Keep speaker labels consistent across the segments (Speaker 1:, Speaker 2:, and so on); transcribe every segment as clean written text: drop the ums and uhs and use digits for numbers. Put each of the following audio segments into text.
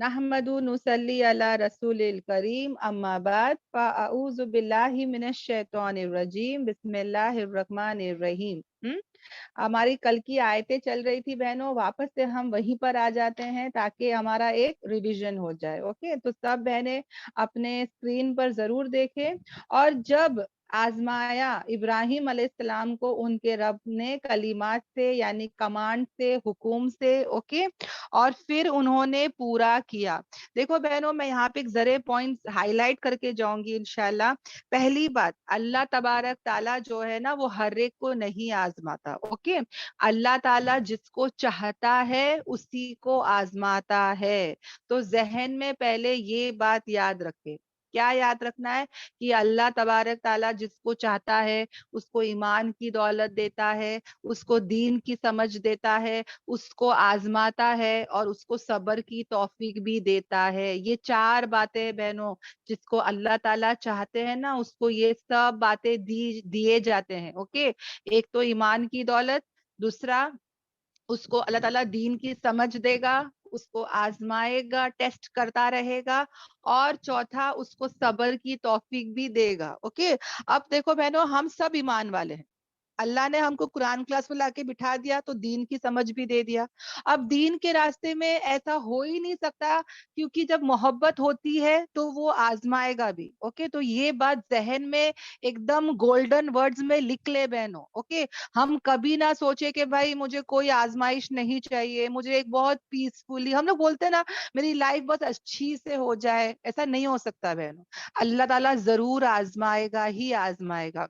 Speaker 1: नहमदु नुसल्ली अला रसूलिल करीम अम्मा बाद फ़अऊज़ु बिल्लाहि मिनश शैतानिर रजीम बिस्मिल्लाहिर रहमानिर रहीम। हमारी कल की आयतें चल रही थी बहनों, वापस से हम वहीं पर आ जाते हैं ताकि हमारा एक रिवीजन हो जाए। ओके, तो सब बहनें अपने स्क्रीन पर जरूर देखें। और जब आजमाया इब्राहिम अलैहिस्सलाम को उनके रब ने कलिमात से यानी कमांड से, हुकुम से, ओके, और फिर उन्होंने पूरा किया। देखो बहनों, मैं यहाँ पे एक जरे पॉइंट्स हाईलाइट करके जाऊंगी इंशाल्लाह। पहली बात, अल्लाह तबारक ताला जो है ना, वो हर एक को नहीं आजमाता। ओके, अल्लाह ताला जिसको चाहता है उसी को आजमाता है। तो जहन में पहले ये बात याद रखे। क्या याद रखना है? कि अल्लाह तबारक ताला जिसको चाहता है उसको ईमान की दौलत देता है, उसको दीन की समझ देता है, उसको आजमाता है और उसको सब्र की तौफीक भी देता है। ये चार बातें बहनों, जिसको अल्लाह ताला चाहते हैं ना, उसको ये सब बातें दिए जाते हैं। ओके, एक तो ईमान की दौलत, दूसरा उसको अल्लाह ताला दीन की समझ देगा, उसको आजमाएगा, टेस्ट करता रहेगा, और चौथा उसको सब्र की तौफीक भी देगा। ओके, अब देखो बहनों, हम सब ईमान वाले हैं। अल्लाह ने हमको कुरान क्लास में लाके बिठा दिया तो दीन की समझ भी दे दिया। अब दीन के रास्ते में ऐसा हो ही नहीं सकता, क्योंकि जब मोहब्बत होती है तो वो आजमाएगा भी। ओके, तो ये बात जहन में एकदम गोल्डन वर्ड्स में लिख ले बहनों। ओके, हम कभी ना सोचे कि भाई मुझे कोई आजमाइश नहीं चाहिए, मुझे एक बहुत पीसफुली, हम लोग बोलते हैं ना, मेरी लाइफ बहुत अच्छी से हो जाए। ऐसा नहीं हो सकता बहनों, अल्लाह ताला जरूर आजमाएगा ही आजमाएगा।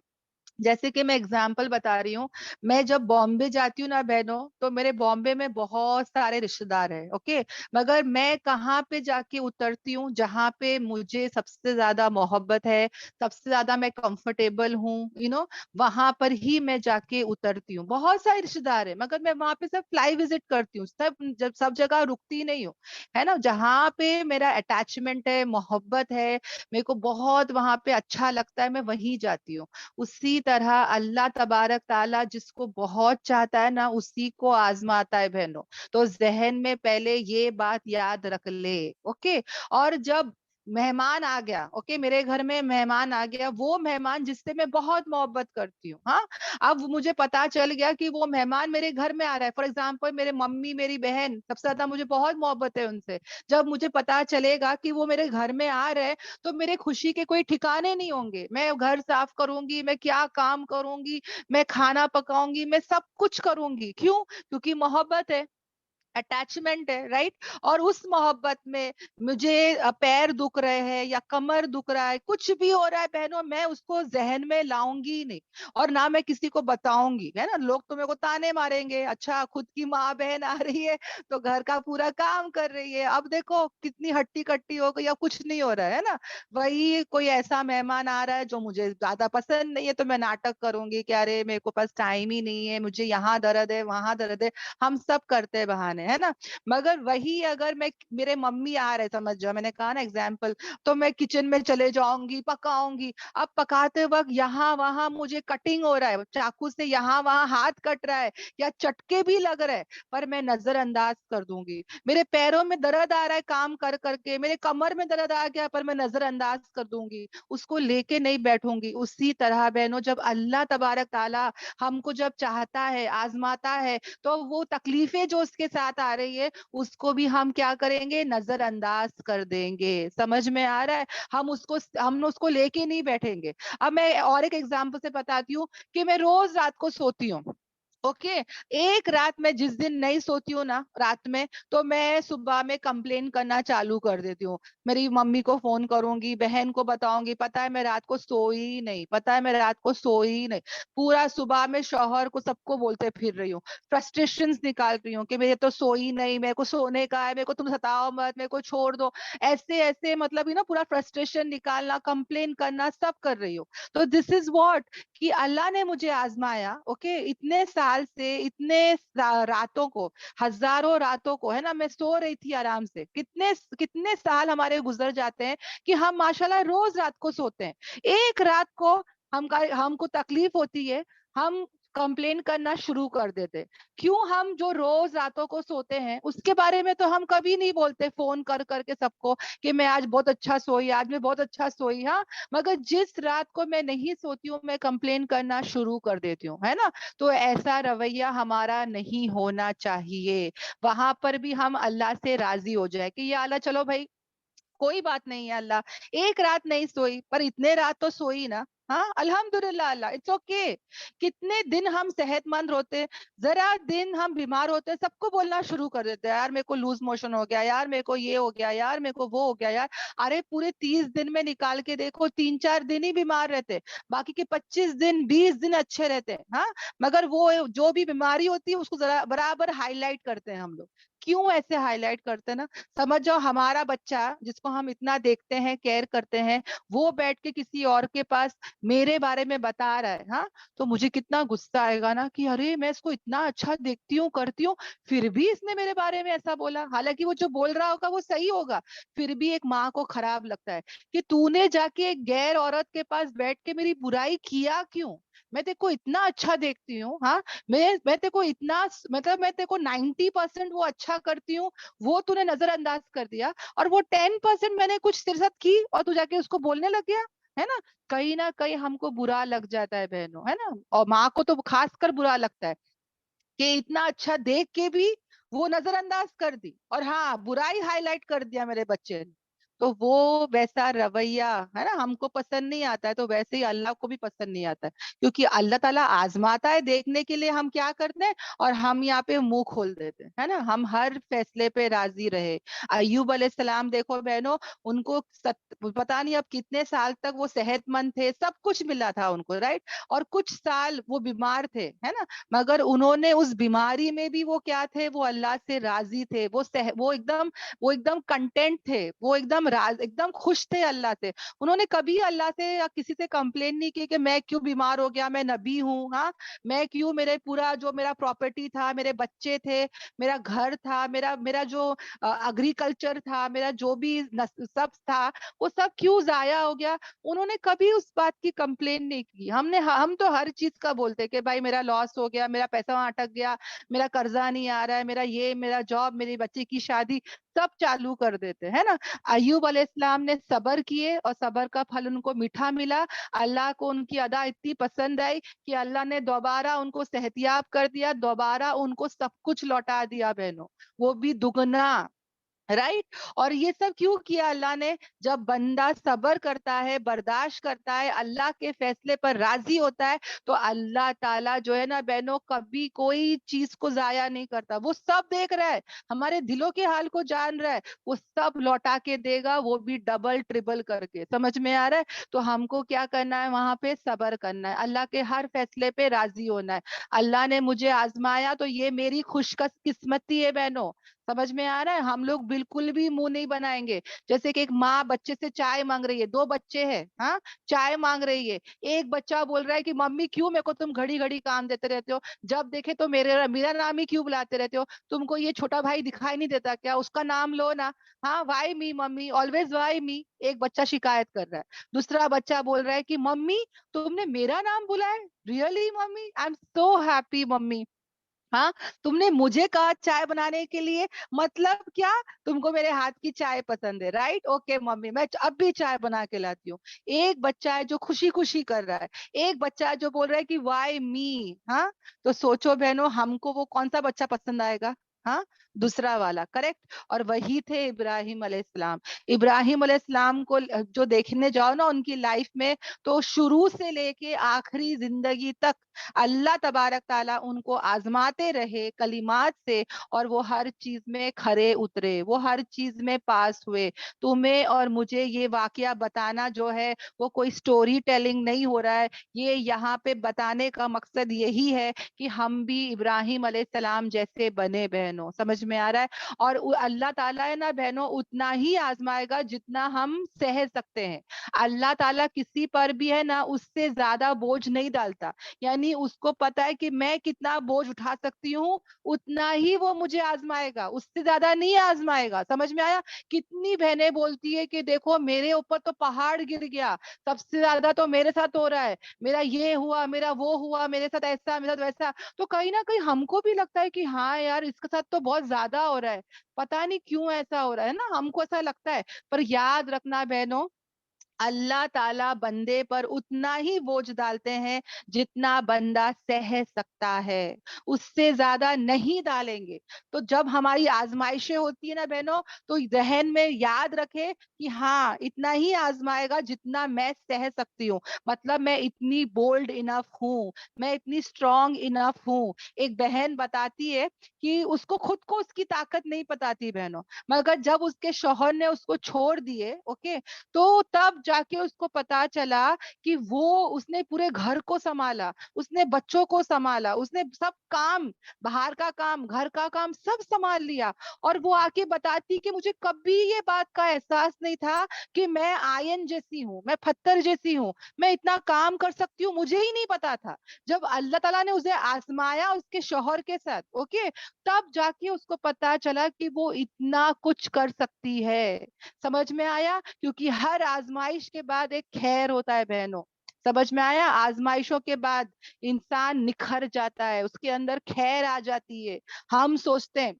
Speaker 1: जैसे कि मैं एग्जाम्पल बता रही हूँ, मैं जब बॉम्बे जाती हूँ ना बहनों, तो मेरे बॉम्बे में बहुत सारे रिश्तेदार हैं। ओके, मगर मैं कहाँ पे जाके उतरती हूँ? जहाँ पे मुझे सबसे ज्यादा मोहब्बत है, सबसे ज्यादा मैं कंफर्टेबल हूँ, वहां पर ही मैं जाके उतरती हूँ। बहुत सारे रिश्तेदार हैं, मगर मैं वहां पे सब फ्लाई विजिट करती हूँ, सब जगह रुकती नहीं हूँ, है ना। जहाँ पे मेरा अटैचमेंट है, मोहब्बत है, मेरे को बहुत वहां पे अच्छा लगता है, मैं वहीं जाती हूँ। उसी तरह अल्लाह तबारक ताला जिसको बहुत चाहता है ना, उसी को आजमाता है बहनों। तो जहन में पहले ये बात याद रख ले। ओके, और जब मेहमान आ गया, ओके, मेरे घर में मेहमान आ गया, वो मेहमान जिससे मैं बहुत मोहब्बत करती हूँ, हाँ, अब मुझे पता चल गया कि वो मेहमान मेरे घर में आ रहा है। फॉर एग्जाम्पल, मेरे मम्मी, मेरी बहन, सबसे ज्यादा मुझे बहुत मोहब्बत है उनसे। जब मुझे पता चलेगा कि वो मेरे घर में आ रहे हैं, तो मेरे खुशी के कोई ठिकाने नहीं होंगे। मैं घर साफ करूंगी, मैं क्या काम करूंगी, मैं खाना पकाऊंगी, मैं सब कुछ करूंगी। क्यों? क्योंकि मोहब्बत है, अटैचमेंट है, राइट। और उस मोहब्बत में मुझे पैर दुख रहे हैं या कमर दुख रहा है, कुछ भी हो रहा है बहनों, मैं उसको जहन में लाऊंगी ही नहीं, और ना मैं किसी को बताऊंगी, है ना। लोग तो मेरे को ताने मारेंगे, अच्छा खुद की माँ बहन आ रही है तो घर का पूरा काम कर रही है, अब देखो कितनी हट्टी कट्टी हो गई, अब कुछ नहीं हो रहा है ना। वही कोई ऐसा मेहमान आ रहा है जो मुझे ज्यादा पसंद नहीं है, तो मैं नाटक करूंगी कि अरे मेरे को पास टाइम ही नहीं है, मुझे यहाँ दर्द है, वहां दर्द है, हम सब करते हैं बहाने, है ना। मगर वही अगर मैं, मेरे मम्मी आ रहे, समझ जाओ, मैंने कहा ना एग्जाम्पल, तो मैं किचन में चले जाऊंगी, पकाऊंगी। अब पकाते वक्त यहाँ वहां मुझे कटिंग हो रहा है, चाकू से यहाँ वहां हाथ कट रहा है या चटके भी लग रहे हैं, पर मैं नजरअंदाज कर दूंगी। मेरे पैरों में दर्द आ रहा है काम कर करके, मेरे कमर में दर्द आ गया, पर मैं नजरअंदाज कर दूंगी, उसको लेके नहीं बैठूंगी। उसी तरह बहनों, जब अल्लाह तबारक ताला हमको जब चाहता है, आजमाता है, तो वो तकलीफें जो उसके साथ आ रही है, उसको भी हम क्या करेंगे? नजरअंदाज कर देंगे। समझ में आ रहा है? हम उसको लेके नहीं बैठेंगे। अब मैं और एक एग्जांपल से बताती हूँ कि मैं रोज रात को सोती हूँ। ओके, एक रात में जिस दिन नहीं सोती हूँ ना रात में, तो मैं सुबह में कंप्लेन करना चालू कर देती हूँ। मेरी मम्मी को फोन करूंगी, बहन को बताऊंगी, पता है मैं रात को सोई ही नहीं, पता है मैं रात को सोई ही नहीं। पूरा सुबह में शौहर को, सबको बोलते फिर रही हूँ, फ्रस्ट्रेशन निकाल रही हूँ कि मेरे तो सोई नहीं, मेरे को सोने का है, मेरे को तुम सताओ मत, मेरे को छोड़ दो। ऐसे ऐसे मतलब पूरा फ्रस्ट्रेशन निकालना, कंप्लेन करना, सब कर रही हूँ। तो दिस इज व्हाट, कि अल्लाह ने मुझे आजमाया। ओके, इतने साल से, रातों को, हजारों रातों को, है ना, मैं सो रही थी आराम से। कितने कितने साल हमारे गुजर जाते हैं कि हम माशाल्लाह रोज रात को सोते हैं। एक रात को हमको तकलीफ होती है, हम कंप्लेन करना शुरू कर देते। क्यों हम जो रोज रातों को सोते हैं उसके बारे में तो हम कभी नहीं बोलते फोन कर करके सबको कि मैं आज बहुत अच्छा सोई, आज मैं बहुत अच्छा सोई। हाँ, मगर जिस रात को मैं नहीं सोती हूँ मैं कंप्लेन करना शुरू कर देती हूँ, है ना। तो ऐसा रवैया हमारा नहीं होना चाहिए। वहां पर भी हम अल्लाह से राजी हो जाए कि या अल्लाह चलो भाई कोई बात नहीं है अल्लाह, एक रात नहीं सोई पर इतने रात तो सोई ना। हाँ, अल्हम्दुलिल्लाह अल्लाह, इट्स ओके। कितने दिन हम सेहतमंद होते, जरा दिन हम बीमार होते सबको बोलना शुरू कर देते हैं, यार मेरे को लूज मोशन हो गया, यार मेरे को ये हो गया, यार मेरे को वो हो गया यार। अरे पूरे 30 दिन में निकाल के देखो 3-4 दिन ही बीमार रहते, बाकी के 25 दिन 20 दिन अच्छे रहते हैं। हाँ, मगर वो जो भी बीमारी होती है उसको जरा बराबर हाईलाइट करते हैं हम लोग। क्यों ऐसे हाईलाइट करते हैं ना, समझ जाओ हमारा बच्चा जिसको हम इतना देखते हैं केयर करते हैं, वो बैठ के किसी और के पास मेरे बारे में बता रहा है। हाँ, तो मुझे कितना गुस्सा आएगा ना कि अरे मैं इसको इतना अच्छा देखती हूँ करती हूँ, फिर भी इसने मेरे बारे में ऐसा बोला। हालांकि वो जो बोल रहा होगा वो सही होगा, फिर भी एक माँ को खराब लगता है कि तूने जाके एक गैर औरत के पास बैठ के मेरी बुराई किया क्यों। मैं तेरे को इतना अच्छा देखती हूँ। हाँ, मैं तेरे को इतना, मतलब मैं तेरे को 90% वो अच्छा करती हूँ, वो तूने नजरअंदाज कर दिया, और वो 10% मैंने कुछ तेरे साथ की और तू जाके उसको बोलने लग गया, है ना कहीं हमको बुरा लग जाता है बहनों, है ना। और माँ को तो खासकर बुरा लगता है कि इतना अच्छा देख के भी वो नजरअंदाज कर दी, और हाँ बुराई हाईलाइट कर दिया मेरे बच्चे ने। तो वो वैसा रवैया, है ना, हमको पसंद नहीं आता है, तो वैसे ही अल्लाह को भी पसंद नहीं आता है। क्योंकि अल्लाह ताला आजमाता है देखने के लिए हम क्या करते हैं, और हम यहाँ पे मुंह खोल देते हैं, है ना। हम हर फैसले पे राजी रहे। अय्यूब अलैहिस्सलाम देखो बहनों, उनको पता नहीं अब कितने साल तक वो सेहतमंद थे, सब कुछ मिला था उनको, राइट, और कुछ साल वो बीमार थे, है ना। मगर उन्होंने उस बीमारी में भी वो क्या थे, वो अल्लाह से राजी थे, वो एकदम कंटेंट थे, वो एकदम खुश थे अल्लाह से। उन्होंने कभी अल्लाह से या किसी से कंप्लेन नहीं की कि मैं क्यों बीमार हो गया, मैं नबी हूँ। हाँ, मैं क्यों, मेरे पूरा जो मेरा प्रॉपर्टी था, मेरे बच्चे थे, मेरा घर था, मेरा मेरा जो एग्रीकल्चर था, मेरा जो भी सब था, वो सब क्यों जाया हो गया। उन्होंने कभी उस बात की कंप्लेन नहीं की। हम तो हर चीज का बोलते कि भाई मेरा लॉस हो गया, मेरा पैसा वहां अटक गया, मेरा कर्जा नहीं आ रहा है, मेरा ये, मेरा जॉब, मेरी बच्चे की शादी, सब चालू कर देते हैं ना। अय्यूब अलैहिस्सलाम ने सबर किए और सबर का फल उनको मीठा मिला। अल्लाह को उनकी अदा इतनी पसंद आई कि अल्लाह ने दोबारा उनको सेहतियाब कर दिया, दोबारा उनको सब कुछ लौटा दिया बहनों, वो भी दुगना, राइट। और ये सब क्यों किया अल्लाह ने, जब बंदा सबर करता है, बर्दाश्त करता है, अल्लाह के फैसले पर राजी होता है, तो अल्लाह ताला जो है ना बहनों, कभी कोई चीज को जाया नहीं करता। वो सब देख रहा है, हमारे दिलों के हाल को जान रहा है, वो सब लौटा के देगा, वो भी डबल ट्रिपल करके। समझ में आ रहा है। तो हमको क्या करना है, वहां पे सबर करना है, अल्लाह के हर फैसले पे राजी होना है। अल्लाह ने मुझे आजमाया तो ये मेरी खुशकिस्मती है बहनों। समझ में आ रहा है। हम लोग बिल्कुल भी मुंह नहीं बनाएंगे। जैसे कि एक माँ बच्चे से चाय मांग रही है, दो बच्चे हैं, हाँ, चाय मांग रही है। एक बच्चा बोल रहा है कि मम्मी क्यों मेरे को तुम घड़ी घड़ी काम देते रहते हो, जब देखे तो मेरे मेरा नाम ही क्यों बुलाते रहते हो, तुमको ये छोटा भाई दिखाई नहीं देता क्या, उसका नाम लो ना। हाँ, why me mummy, always why me, एक बच्चा शिकायत कर रहा है। दूसरा बच्चा बोल रहा है कि मम्मी तुमने मेरा नाम बुलाया, really mummy, I am so happy mummy. हाँ, तुमने मुझे कहा चाय बनाने के लिए, मतलब क्या, तुमको मेरे हाथ की चाय पसंद है, राइट, ओके मम्मी, मैं अब भी चाय बना के लाती हूँ। एक बच्चा है जो खुशी खुशी कर रहा है, एक बच्चा है जो बोल रहा है कि वाई मी। हाँ, तो सोचो बहनों, हमको वो कौन सा बच्चा पसंद आएगा। हाँ, दूसरा वाला, करेक्ट। और वही थे इब्राहिम अलैहिस्सलाम। इब्राहिम अलैहिस्सलाम को जो देखने जाओ ना उनकी लाइफ में, तो शुरू से लेके आखिरी जिंदगी तक अल्लाह तबारक ताला उनको आजमाते रहे कलिमात से, और वो हर चीज में खरे उतरे, वो हर चीज में पास हुए। तुम्हें और मुझे ये वाकया बताना जो है वो कोई स्टोरी टेलिंग नहीं हो रहा है, ये यहाँ पे बताने का मकसद यही है कि हम भी इब्राहिम अलैहिस्सलाम जैसे बने बहनों। समझ میں آ رہا ہے؟ اور اللہ تعالیٰ ہے نا بہنوں اتنا ہی آزمائے گا جتنا ہم سہ سکتے ہیں. اللہ تعالیٰ کسی پر بھی ہے نا اس سے زیادہ بوجھ نہیں ڈالتا. یعنی اس کو پتا ہے کہ میں کتنا بوجھ اٹھا سکتی ہوں, اتنا ہی وہ مجھے آزمائے گا, اس سے زیادہ نہیں آزمائے گا. سمجھ میں آیا؟ کتنی بہنیں بولتی ہے کہ دیکھو میرے اوپر تو پہاڑ گر گیا, سب سے زیادہ تو میرے ساتھ ہو رہا ہے, میرا یہ ہوا, میرا وہ ہوا, میرے ساتھ ایسا, میرے ساتھ ویسا. تو کہیں نہ کہیں ہم کو بھی لگتا ہے کہ ہاں یار اس کے ساتھ تو بہت زیادہ ہو رہا ہے, پتا نہیں کیوں ایسا ہو رہا ہے نا, ہم کو ایسا لگتا ہے. پر یاد رکھنا بہنوں, اللہ تعالیٰ بندے پر اتنا ہی بوجھ ڈالتے ہیں جتنا بندہ سہ سکتا ہے, اس سے زیادہ نہیں ڈالیں گے. تو جب ہماری آزمائشیں ہوتی ہے نا بہنوں, تو ذہن میں یاد رکھے کہ ہاں اتنا ہی آزمائے گا جتنا میں سہ سکتی ہوں. مطلب میں اتنی بولڈ انف ہوں, میں اتنی اسٹرانگ انف ہوں. ایک بہن بتاتی ہے کہ اس کو خود کو اس کی طاقت نہیں پتا تھی بہنوں, مگر جب اس کے شوہر نے اس کو چھوڑ دیے, اوکے, تو تب جا کے اس کو پتا چلا کہ وہ اس نے پورے گھر کو سنبھالا, اس نے بچوں کو سنبھالا, اس نے سب کام, باہر کا کام, گھر کا کام سب سنبھال لیا. اور وہ آ کے بتاتی کہ مجھے کبھی یہ بات کا احساس نہیں تھا کہ میں آئن جیسی ہوں, میں پتھر جیسی ہوں, میں اتنا کام کر سکتی ہوں, مجھے ہی نہیں پتا تھا. جب اللہ تعالیٰ نے اسے آزمایا اس کے شوہر کے ساتھ, اوکے, تب جا کے اس کو پتا چلا کہ وہ اتنا کچھ کر سکتی ہے. سمجھ میں آیا؟ کیونکہ ہر آزمائش کے بعد ایک خیر ہوتا ہے بہنوں. سمجھ میں آیا؟ آزمائشوں کے بعد انسان نکھر جاتا ہے, اس کے اندر خیر آ جاتی ہے. ہم سوچتے ہیں,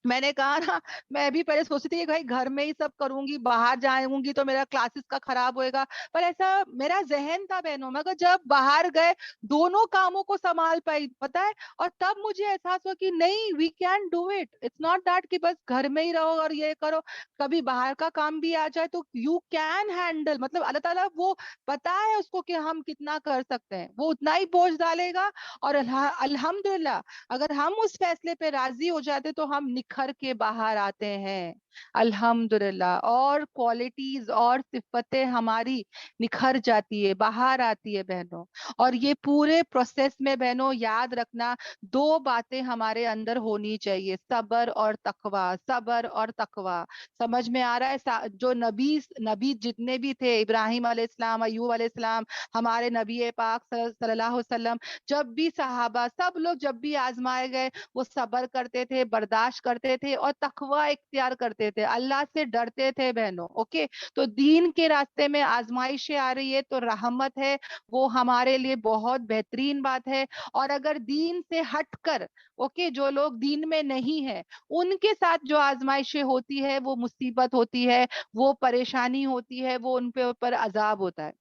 Speaker 1: میں نے کہا نا, میں بھی پہلے سوچتی تھی کہ بھائی گھر میں ہی سب کروں گی, باہر جاؤں گی تو میرا کلاسز کا خراب ہوئے گا. پر ایسا میرا ذہن تھا بہنوں, مگر جب باہر گئے دونوں کاموں کو سنبھال پائی, پتا ہے, اور تب مجھے احساس ہوا کہ نہیں, we can do it. It's not that کہ بس گھر میں ہی رہو اور یہ کرو, کبھی باہر کا کام بھی آ جائے تو یو کین ہینڈل. مطلب اللہ تعالیٰ وہ پتا ہے اس کو کہ ہم کتنا کر سکتے ہیں, وہ اتنا ہی بوجھ ڈالے گا. اور الحمدللہ اگر ہم اس فیصلے پہ راضی ہو جاتے تو ہم نکھر کے باہر آتے ہیں, الحمدللہ, اور کوالٹیز اور صفتیں ہماری نکھر جاتی ہے, باہر آتی ہے بہنوں. اور یہ پورے پروسیس میں بہنوں یاد رکھنا, دو باتیں ہمارے اندر ہونی چاہیے, صبر اور تقوی, صبر اور تقوی. سمجھ میں آ رہا ہے؟ جو نبی جتنے بھی تھے, ابراہیم علیہ السلام, ایوب علیہ السلام, ہمارے نبی پاک صلی اللہ علیہ وسلم, جب بھی صحابہ سب لوگ جب بھی آزمائے گئے وہ صبر کرتے تھے, برداشت کرتے تھے اور تقوی اختیار کرتے تھے, اللہ سے ڈرتے تھے بہنوں. اوکے, تو دین کے راستے میں آزمائشیں آ رہی ہے تو رحمت ہے, وہ ہمارے لیے بہت بہترین بات ہے. اور اگر دین سے ہٹ کر, اوکے, جو لوگ دین میں نہیں ہے ان کے ساتھ جو آزمائشیں ہوتی ہے وہ مصیبت ہوتی ہے, وہ پریشانی ہوتی ہے, وہ ان پہ اوپر عذاب ہوتا ہے,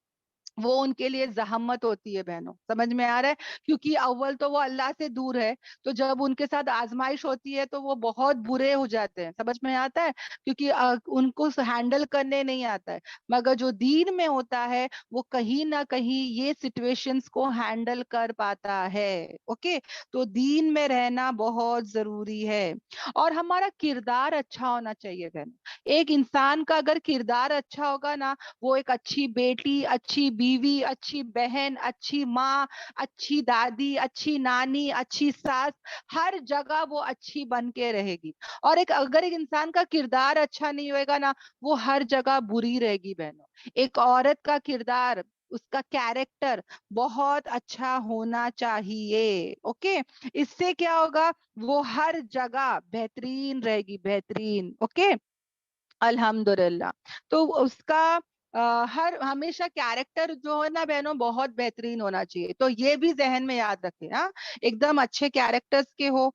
Speaker 1: وہ ان کے لیے زحمت ہوتی ہے بہنوں. سمجھ میں آ رہا ہے؟ کیونکہ اول تو وہ اللہ سے دور ہے, تو جب ان کے ساتھ آزمائش ہوتی ہے تو وہ بہت برے ہو جاتے ہیں. سمجھ میں آتا ہے؟ کیونکہ ان کو ہینڈل کرنے نہیں آتا ہے. مگر جو دین میں ہوتا ہے وہ کہیں نہ کہیں یہ سچویشنز کو ہینڈل کر پاتا ہے. اوکے, تو دین میں رہنا بہت ضروری ہے. اور ہمارا کردار اچھا ہونا چاہیے بہن. ایک انسان کا اگر کردار اچھا ہوگا نا, وہ ایک اچھی بیٹی, اچھی بیوی, اچھی بہن, اچھی ماں, اچھی دادی, اچھی نانی, اچھی ساس, ہر جگہ وہ اچھی بن کے رہے گی. اور اگر ایک انسان کا کردار اچھا نہیں ہوئے گا نا, وہ ہر جگہ بری رہے گی بہنوں. ایک عورت کا کردار, اس کا کیریکٹر بہت اچھا ہونا چاہیے. اوکے, اس سے کیا ہوگا, وہ ہر جگہ بہترین رہے گی, بہترین. اوکے, الحمدللہ. تو اس کا ہر ہمیشہ کیریکٹر جو ہے نا بہنوں بہت بہترین ہونا چاہیے. تو یہ بھی ذہن میں یاد رکھیں, ہاں, ایک دم اچھے کیریکٹرز کے ہو,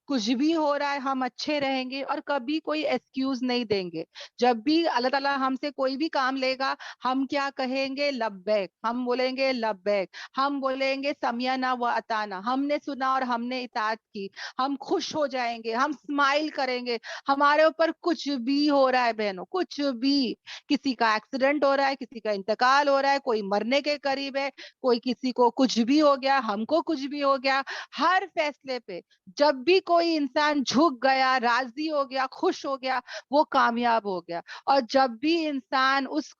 Speaker 1: کچھ بھی ہو رہا ہے ہم اچھے رہیں گے اور کبھی کوئی ایکسکیوز نہیں دیں گے. جب بھی اللہ تعالیٰ ہم سے کوئی بھی کام لے گا, ہم کیا کہیں گے, لبیک. ہم بولیں گے لبیک, ہم بولیں گے سمیعنا و اطعنا, ہم نے سنا اور ہم نے اطاعت کی. ہم خوش ہو جائیں گے, ہم اسمائل کریں گے. ہمارے اوپر کچھ بھی ہو رہا ہے بہنوں, کچھ بھی, کسی کا ایکسیڈنٹ ہو رہا ہے, کسی کا انتقال ہو رہا ہے, کوئی مرنے کے قریب ہے, کوئی کسی کو کچھ بھی ہو گیا, ہم کو کچھ بھی ہو گیا, ہر فیصلے پہ جب بھی کوئی انسان جھک گیا, راضی ہو گیا, خوش ہو گیا, وہ کامیاب ہو گیا. اور جب بھی انسان اس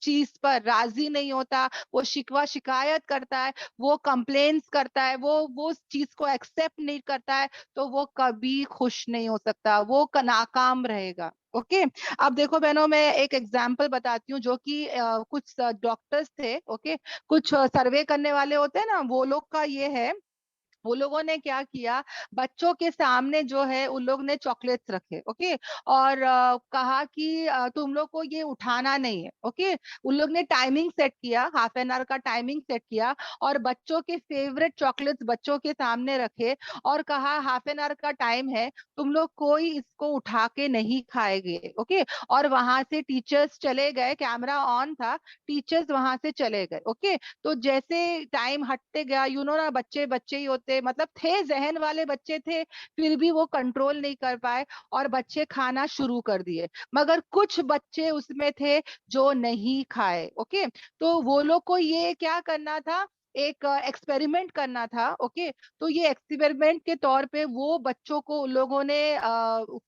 Speaker 1: چیز پر راضی نہیں ہوتا, وہ شکوہ شکایت کرتا ہے, وہ کمپلینس کرتا ہے, وہ اس چیز کو ایکسپٹ نہیں کرتا ہے, تو وہ کبھی خوش نہیں ہو سکتا, وہ ناکام رہے گا. اوکے, اب دیکھو بہنوں, میں ایک ایگزامپل بتاتی ہوں جو کہ کچھ ڈاکٹرز تھے, اوکے, کچھ سروے کرنے والے ہوتے ہیں نا, وہ لوگ کا یہ ہے, وہ لوگوں نے کیا کیا, بچوں کے سامنے جو ہے ان لوگ نے چاکلیٹس رکھے, اوکے, اور کہا کہ تم لوگ کو یہ اٹھانا نہیں ہے, اوکے. ان لوگ نے ٹائمنگ سیٹ کیا, ہاف این آور کا ٹائمنگ سیٹ کیا, اور بچوں کے فیوریٹ چاکلیٹس بچوں کے سامنے رکھے, اور کہا ہاف این آور کا ٹائم ہے, تم لوگ کوئی اس کو اٹھا کے نہیں کھائے گے, اوکے. اور وہاں سے ٹیچرز چلے گئے, کیمرہ آن تھا, ٹیچرز وہاں سے چلے گئے, اوکے. تو جیسے ٹائم ہٹتے گیا, نا, بچے بچے ہی ہوتے, مطلب تھے ذہن والے بچے تھے, پھر بھی وہ کنٹرول نہیں کر پائے, اور بچے کھانا شروع کر دیے, مگر کچھ بچے اس میں تھے جو نہیں کھائے, اوکے. تو وہ لوگ کو یہ کیا کرنا تھا, ایک ایکسپیریمنٹ کرنا تھا, اوکے. تو یہ ایکسپیریمنٹ کے طور پہ وہ بچوں کو ان لوگوں نے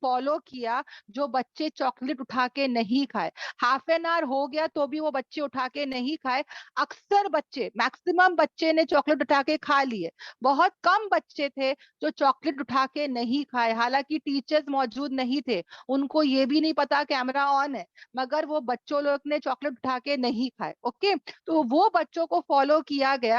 Speaker 1: فالو کیا جو بچے چاکلیٹ اٹھا کے نہیں کھائے. ہاف این آور ہو گیا تو بھی وہ بچے اٹھا کے نہیں کھائے. اکثر بچے, میکسیمم بچے نے چاکلیٹ اٹھا کے کھا لیے, بہت کم بچے تھے جو چاکلیٹ اٹھا کے نہیں کھائے, حالانکہ ٹیچرز موجود نہیں تھے, ان کو یہ بھی نہیں پتا کیمرہ آن ہے, مگر وہ بچوں لوگ نے چاکلیٹ اٹھا کے نہیں کھائے, اوکے. تو وہ بچوں کو فالو کیا گیا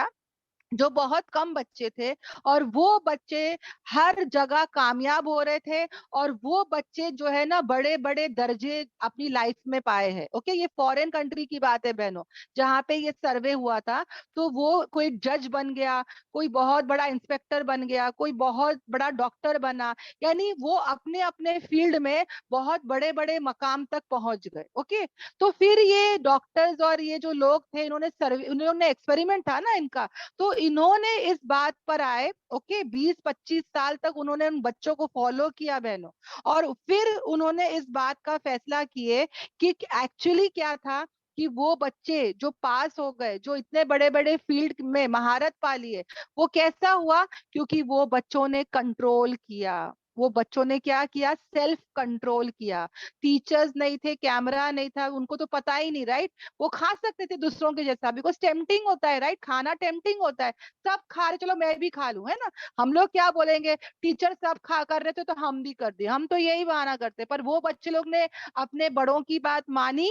Speaker 1: جو بہت کم بچے تھے, اور وہ بچے ہر جگہ کامیاب ہو رہے تھے, اور وہ بچے جو ہے نا بڑے بڑے درجے اپنی لائف میں پائے ہیں, اوکے. یہ فورن کنٹری کی بات ہے بہنوں, جہاں پہ یہ سروے ہوا تھا. تو وہ کوئی جج بن گیا, کوئی بہت بڑا انسپیکٹر بن گیا, کوئی بہت بڑا ڈاکٹر بنا, یعنی وہ اپنے اپنے فیلڈ میں بہت بڑے بڑے مقام تک پہنچ گئے, اوکے. تو پھر یہ ڈاکٹرز اور یہ جو لوگ تھے, انہوں نے ایکسپیریمنٹ تھا نا ان کا, تو انہوں نے اس بات پر آئے, اوکے, 20-25 سال تک انہوں نے ان بچوں کو فالو کیا بہنوں, اور پھر انہوں نے اس بات کا فیصلہ کیے کہ ایکچولی کیا تھا, کہ وہ بچے جو پاس ہو گئے, جو اتنے بڑے بڑے فیلڈ میں مہارت پا لیے, وہ کیسا ہوا, کیونکہ وہ بچوں نے کنٹرول کیا, وہ بچوں نے کیا کیا, سیلف کنٹرول کیا. ٹیچرز نہیں تھے, کیمرہ نہیں تھا, ان کو تو پتا ہی نہیں, رائٹ. وہ کھا سکتے تھے دوسروں کے جیسا, بیکاز ٹیمپٹنگ ہوتا ہے, رائٹ, کھانا ٹیمپٹنگ ہوتا ہے, سب کھا رہے چلو میں بھی کھا لوں, ہے نا. ہم لوگ کیا بولیں گے, ٹیچر سب کھا کر رہے تھے تو ہم بھی کر دیں, ہم تو یہی بہانہ کرتے. پر وہ بچے لوگ نے اپنے بڑوں کی بات مانی,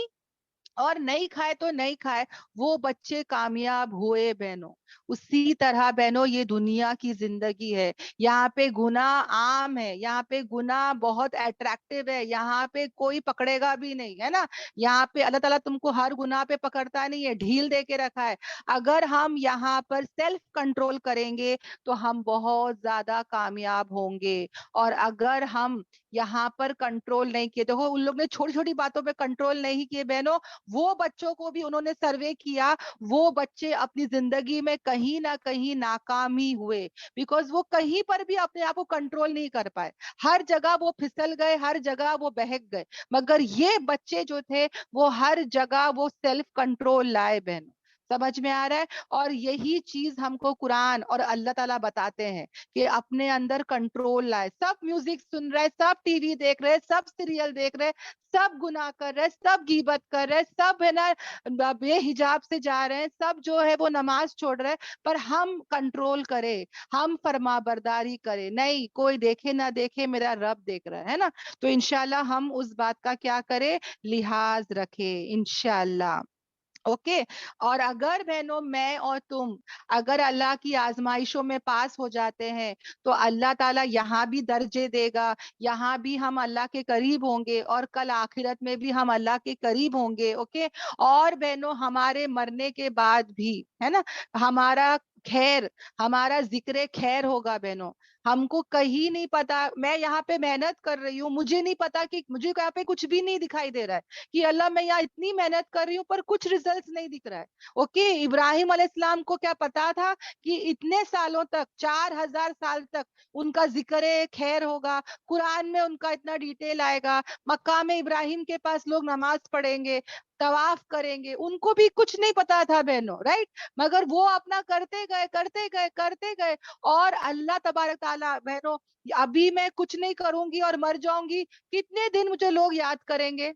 Speaker 1: اور نہیں کھائے تو نہیں کھائے, وہ بچے کامیاب ہوئے بہنوں. اسی طرح بہنوں یہ دنیا کی زندگی ہے, یہاں پہ گناہ عام ہے, یہاں پہ گناہ بہت اٹریکٹیو ہے, یہاں پہ کوئی پکڑے گا بھی نہیں, ہے نا. یہاں پہ اللہ تعالیٰ تم کو ہر گناہ پہ پکڑتا نہیں ہے, ڈھیل دے کے رکھا ہے. اگر ہم یہاں پر سیلف کنٹرول کریں گے تو ہم بہت زیادہ کامیاب ہوں گے, اور اگر ہم یہاں پر کنٹرول نہیں کیے, دیکھو ان لوگ نے چھوٹی چھوٹی باتوں پہ کنٹرول نہیں کیے بہنوں, وہ بچوں کو بھی انہوں نے سروے کیا, وہ بچے اپنی زندگی میں کہیں نہ کہیں ناکام ہی ہوئے, بیکاز وہ کہیں پر بھی اپنے آپ کو کنٹرول نہیں کر پائے, ہر جگہ وہ پھسل گئے, ہر جگہ وہ بہک گئے. مگر یہ بچے جو تھے وہ ہر جگہ وہ سیلف کنٹرول لائے بہن. سمجھ میں آ رہا ہے؟ اور یہی چیز ہم کو قرآن اور اللہ تعالیٰ بتاتے ہیں کہ اپنے اندر کنٹرول لائے. سب میوزک سن رہے, سب ٹی وی دیکھ رہے, سب سیریل دیکھ رہے, سب گناہ کر رہے, سب غیبت کر رہے, سب ہے نا بے حجاب سے جا رہے ہیں, سب جو ہے وہ نماز چھوڑ رہے, پر ہم کنٹرول کرے, ہم فرما برداری کرے, نہیں کوئی دیکھے نہ دیکھے, میرا رب دیکھ رہا ہے نا. تو انشاءاللہ ہم اس بات کا کیا کرے, لحاظ رکھے انشاءاللہ. اوکے. اور اگر بہنوں میں اور تم اگر اللہ کی آزمائشوں میں پاس ہو جاتے ہیں تو اللہ تعالیٰ یہاں بھی درجے دے گا, یہاں بھی ہم اللہ کے قریب ہوں گے, اور کل آخرت میں بھی ہم اللہ کے قریب ہوں گے. اوکے. اور بہنوں ہمارے مرنے کے بعد بھی ہے نا ہمارا خیر, ہمارا ذکر خیر ہوگا بہنوں. ہم کو کہیں نہیں پتا, میں یہاں پہ محنت کر رہی ہوں, مجھے نہیں پتا کہ مجھے یہاں پہ کچھ بھی نہیں دکھائی دے رہا ہے کہ اللہ میں یہاں اتنی محنت کر رہی ہوں پر کچھ ریزلٹس نہیں دکھ رہا ہے. اوکے. ابراہیم علیہ السلام کو کیا پتا تھا کہ اتنے سالوں تک, 4000 سال تک ان کا ذکر خیر ہوگا, قرآن میں ان کا اتنا ڈیٹیل آئے گا, مقام ابراہیم کے پاس لوگ نماز پڑھیں گے, طواف کریں گے, ان کو بھی کچھ نہیں پتا تھا بہنوں, رائٹ. مگر وہ اپنا کرتے گئے کرتے گئے کرتے گئے, اور اللہ تبارک تعالیٰ بہنوں ابھی میں کچھ نہیں کروں گی اور مر جاؤں گی, کتنے دن مجھے لوگ یاد کریں گے,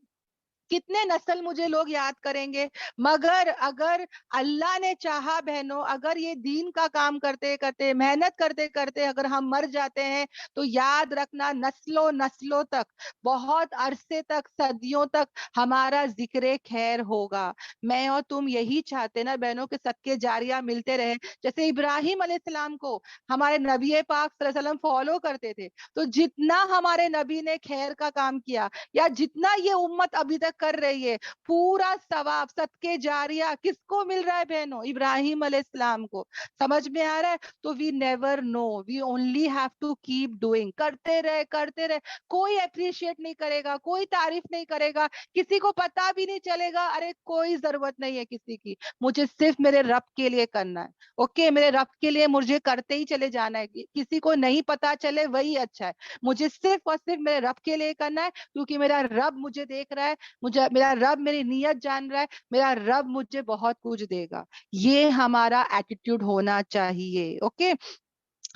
Speaker 1: कितने नस्ल मुझे लोग याद करेंगे, मगर अगर अल्लाह ने चाहा बहनों, अगर ये दीन का काम करते करते, मेहनत करते करते अगर हम मर जाते हैं, तो याद रखना नस्लों नस्लों तक, बहुत अरसे तक, सदियों तक हमारा जिक्र खैर होगा। मैं और तुम यही चाहते ना बहनों के सदके जारिया मिलते रहे। जैसे इब्राहिम अलैहिस्सलाम को हमारे नबी पाक सल्लल्लाहु अलैहि वसल्लम फॉलो करते थे, तो जितना हमारे नबी ने खैर का काम किया, या जितना ये उम्मत अभी तक कर रही है, पूरा सवाब सदके जारिया किसको मिल रहा है बहनों? इब्राहिम अलैहिस्सलाम को। समझ में आ रहा है? तो we never know, we only have to keep doing, करते रहे करते रहे। कोई अप्रिशिएट नहीं करेगा, कोई तारीफ नहीं करेगा, किसी को पता भी नहीं चलेगा। अरे कोई जरूरत नहीं है किसी की, मुझे सिर्फ मेरे रब के लिए करना है। ओके, मेरे रब के लिए मुझे करते ही चले जाना है, किसी को नहीं पता चले वही अच्छा है। मुझे सिर्फ और सिर्फ मेरे रब के लिए करना है, क्योंकि मेरा रब मुझे देख रहा है, मुझे मेरा रब मेरी नीयत जान रहा है, मेरा रब मुझे बहुत कुछ देगा। ये हमारा एटीट्यूड होना चाहिए। ओके,